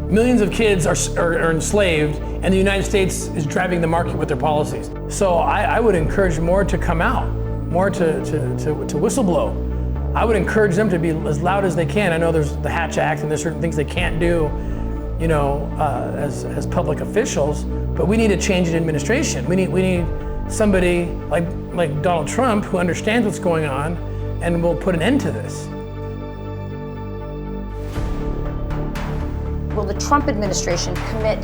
millions of kids are enslaved and the United States is driving the market with their policies. So I would encourage more to come out, more to whistleblow. I would encourage them to be as loud as they can. I know there's the Hatch Act and there's certain things they can't do, you know, as public officials, but we need a change in administration. We need somebody like Donald Trump who understands what's going on and will put an end to this. Will the Trump administration commit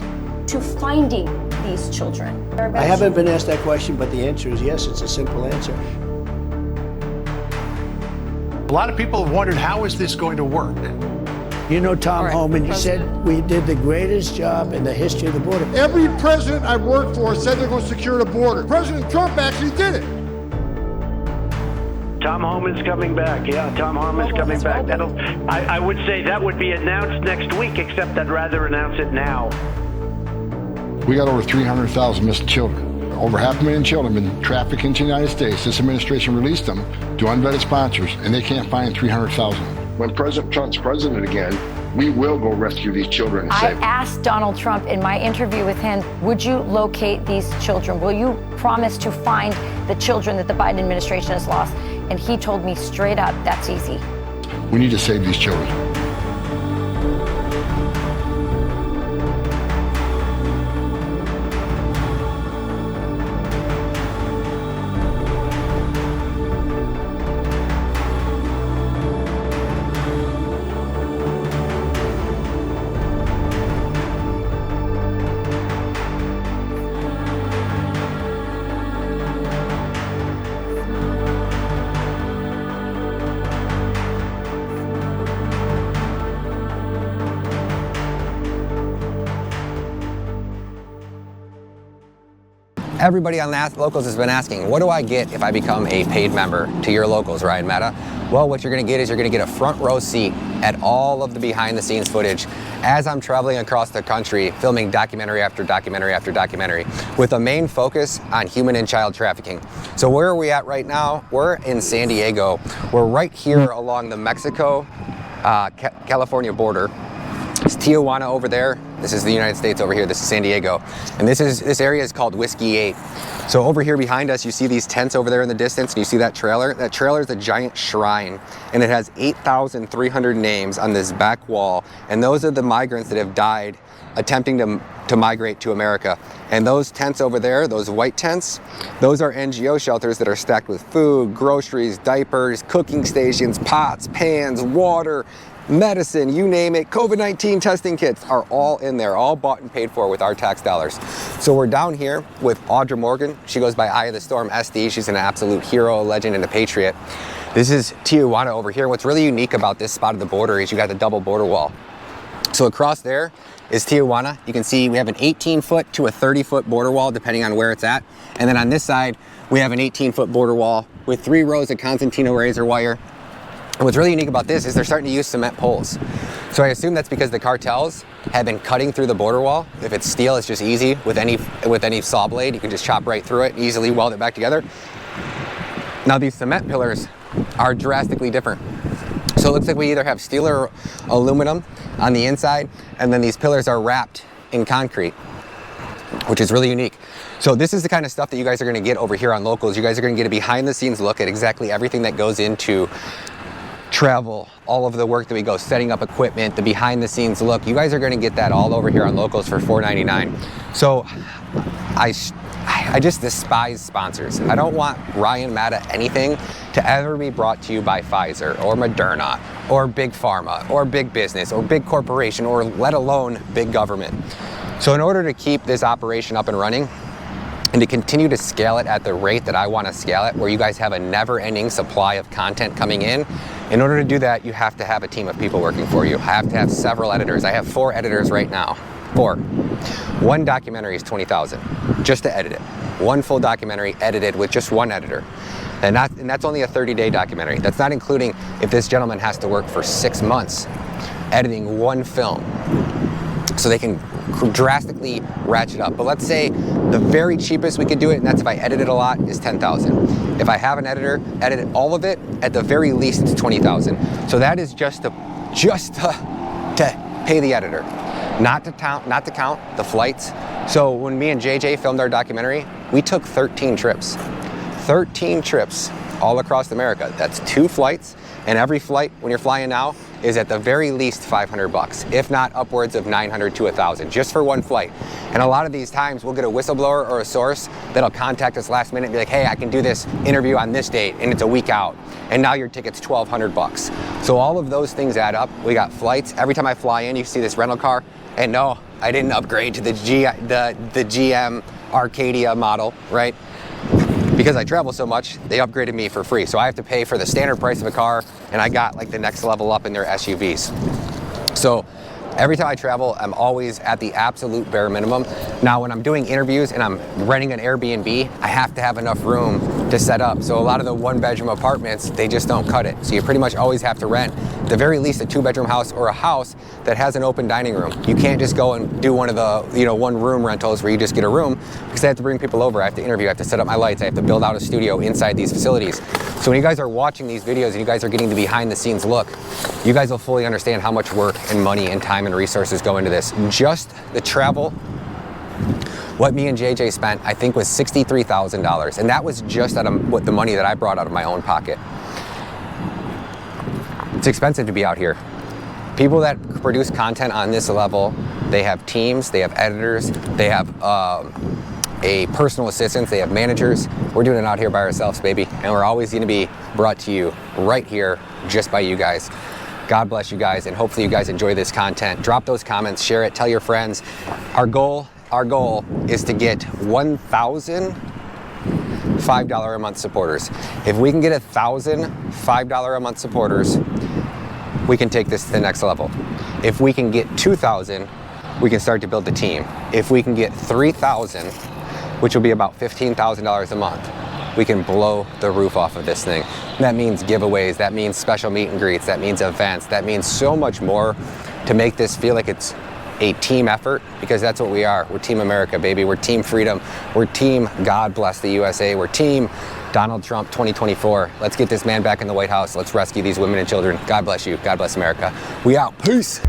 to finding these children? I haven't been asked that question, but the answer is yes. It's a simple answer. A lot of people have wondered, how is this going to work? You know Tom Homan, you said we did the greatest job in the history of the border. Every president I've worked for said they're going to secure the border. President Trump actually did it. Tom Homan's coming back. Yeah, Tom Homan's coming back. I would say that would be announced next week, except I'd rather announce it now. We got over 300,000 missing children. Over 500,000 children have been trafficked into the United States. This administration released them to unvetted sponsors, and they can't find 300,000. When President Trump's president again, we will go rescue these children and save them. I asked Donald Trump in my interview with him, would you locate these children? Will you promise to find the children that the Biden administration has lost? And he told me straight up, that's easy. We need to save these children. Everybody on Locals has been asking, what do I get if I become a paid member to your Locals, Ryan Matta? Well, what you're gonna get is you're gonna get a front row seat at all of the behind the scenes footage as I'm traveling across the country, filming documentary after documentary after documentary with a main focus on human and child trafficking. So where are we at right now? We're in San Diego. We're right here along the Mexico-California border. It's Tijuana over there. This is the United States over here. This is San Diego. And this area is called Whiskey 8. So over here behind us, you see these tents over there in the distance, and you see that trailer? That trailer is a giant shrine, and it has 8,300 names on this back wall. And those are the migrants that have died attempting to migrate to America. And those tents over there, those white tents, those are NGO shelters that are stacked with food, groceries, diapers, cooking stations, pots, pans, water, medicine, you name it, COVID-19 testing kits are all in there, all bought and paid for with our tax dollars. So we're down here with Audra Morgan. She goes by Eye of the Storm SD. She's an absolute hero, a legend, and a patriot. This is Tijuana over here. What's really unique about this spot of the border is you got the double border wall. So across there is Tijuana. You can see we have an 18-foot to a 30-foot border wall, depending on where it's at. And then on this side, we have an 18-foot border wall with 3 rows of Constantino razor wire. And what's really unique about this is they're starting to use cement poles. So I assume that's because the cartels have been cutting through the border wall. If it's steel, it's just easy. With any saw blade, you can just chop right through it, easily weld it back together. Now these cement pillars are drastically different. So it looks like we either have steel or aluminum on the inside, and then these pillars are wrapped in concrete, which is really unique. So this is the kind of stuff that you guys are gonna get over here on Locals. You guys are gonna get a behind the scenes look at exactly everything that goes into travel, all of the work that we go, setting up equipment, the behind the scenes look. You guys are gonna get that all over here on Locals for $4.99. So I just despise sponsors. I don't want Ryan Matta anything to ever be brought to you by Pfizer or Moderna or Big Pharma or Big Business or Big Corporation or let alone Big Government. So in order to keep this operation up and running and to continue to scale it at the rate that I want to scale it, where you guys have a never-ending supply of content coming in order to do that, you have to have a team of people working for you. I have to have several editors. I have 4 editors right now. 4. One documentary is $20,000 just to edit it. One full documentary edited with just one editor. And that's only a 30-day documentary. That's not including if this gentleman has to work for 6 months editing one film. So they can drastically ratchet up. But let's say the very cheapest we could do it, and that's if I edit it a lot, is $10,000. If I have an editor edit all of it, at the very least it's $20,000. So that is just to pay the editor. Not to count the flights. So when me and JJ filmed our documentary, we took 13 trips. 13 trips all across America. That's 2 flights, and every flight when you're flying now is at the very least $500, if not upwards of $900 to $1,000, just for one flight. And a lot of these times we'll get a whistleblower or a source that'll contact us last minute and be like, hey, I can do this interview on this date, and it's a week out, and now your ticket's $1,200. So all of those things add up. We got flights. Every time I fly in, you see this rental car, and no, I didn't upgrade to the GM Arcadia model, right? Because I travel so much, they upgraded me for free. So I have to pay for the standard price of a car, and I got like the next level up in their SUVs. So every time I travel, I'm always at the absolute bare minimum. Now, when I'm doing interviews and I'm renting an Airbnb, I have to have enough room to set up. So a lot of the 1-bedroom apartments, they just don't cut it. So you pretty much always have to rent, at the very least, a 2-bedroom house or a house that has an open dining room. You can't just go and do one of the, 1-room rentals where you just get a room, because I have to bring people over, I have to interview, I have to set up my lights, I have to build out a studio inside these facilities. So when you guys are watching these videos and you guys are getting the behind the scenes look, you guys will fully understand how much work and money and time and resources go into this. Just the travel, what me and JJ spent, I think, was $63,000, and that was just out of what the money that I brought out of my own pocket. It's expensive to be out here. People that produce content on this level, they have teams, they have editors, they have a personal assistant, they have managers. We're doing it out here by ourselves, baby, and we're always going to be brought to you right here just by you guys. God bless you guys, and hopefully you guys enjoy this content. Drop those comments, share it, tell your friends. Our goal is to get 1,000 $5 a month supporters. If we can get 1,000 $5 a month supporters, we can take this to the next level. If we can get 2,000, we can start to build a team. If we can get 3,000, which will be about $15,000 a month, we can blow the roof off of this thing. That means giveaways, that means special meet and greets, that means events, that means so much more to make this feel like it's a team effort, because that's what we are. We're Team America, baby. We're Team Freedom. We're Team God Bless the USA. We're Team Donald Trump 2024. Let's get this man back in the White House. Let's rescue these women and children. God bless you. God bless America. We out. Peace.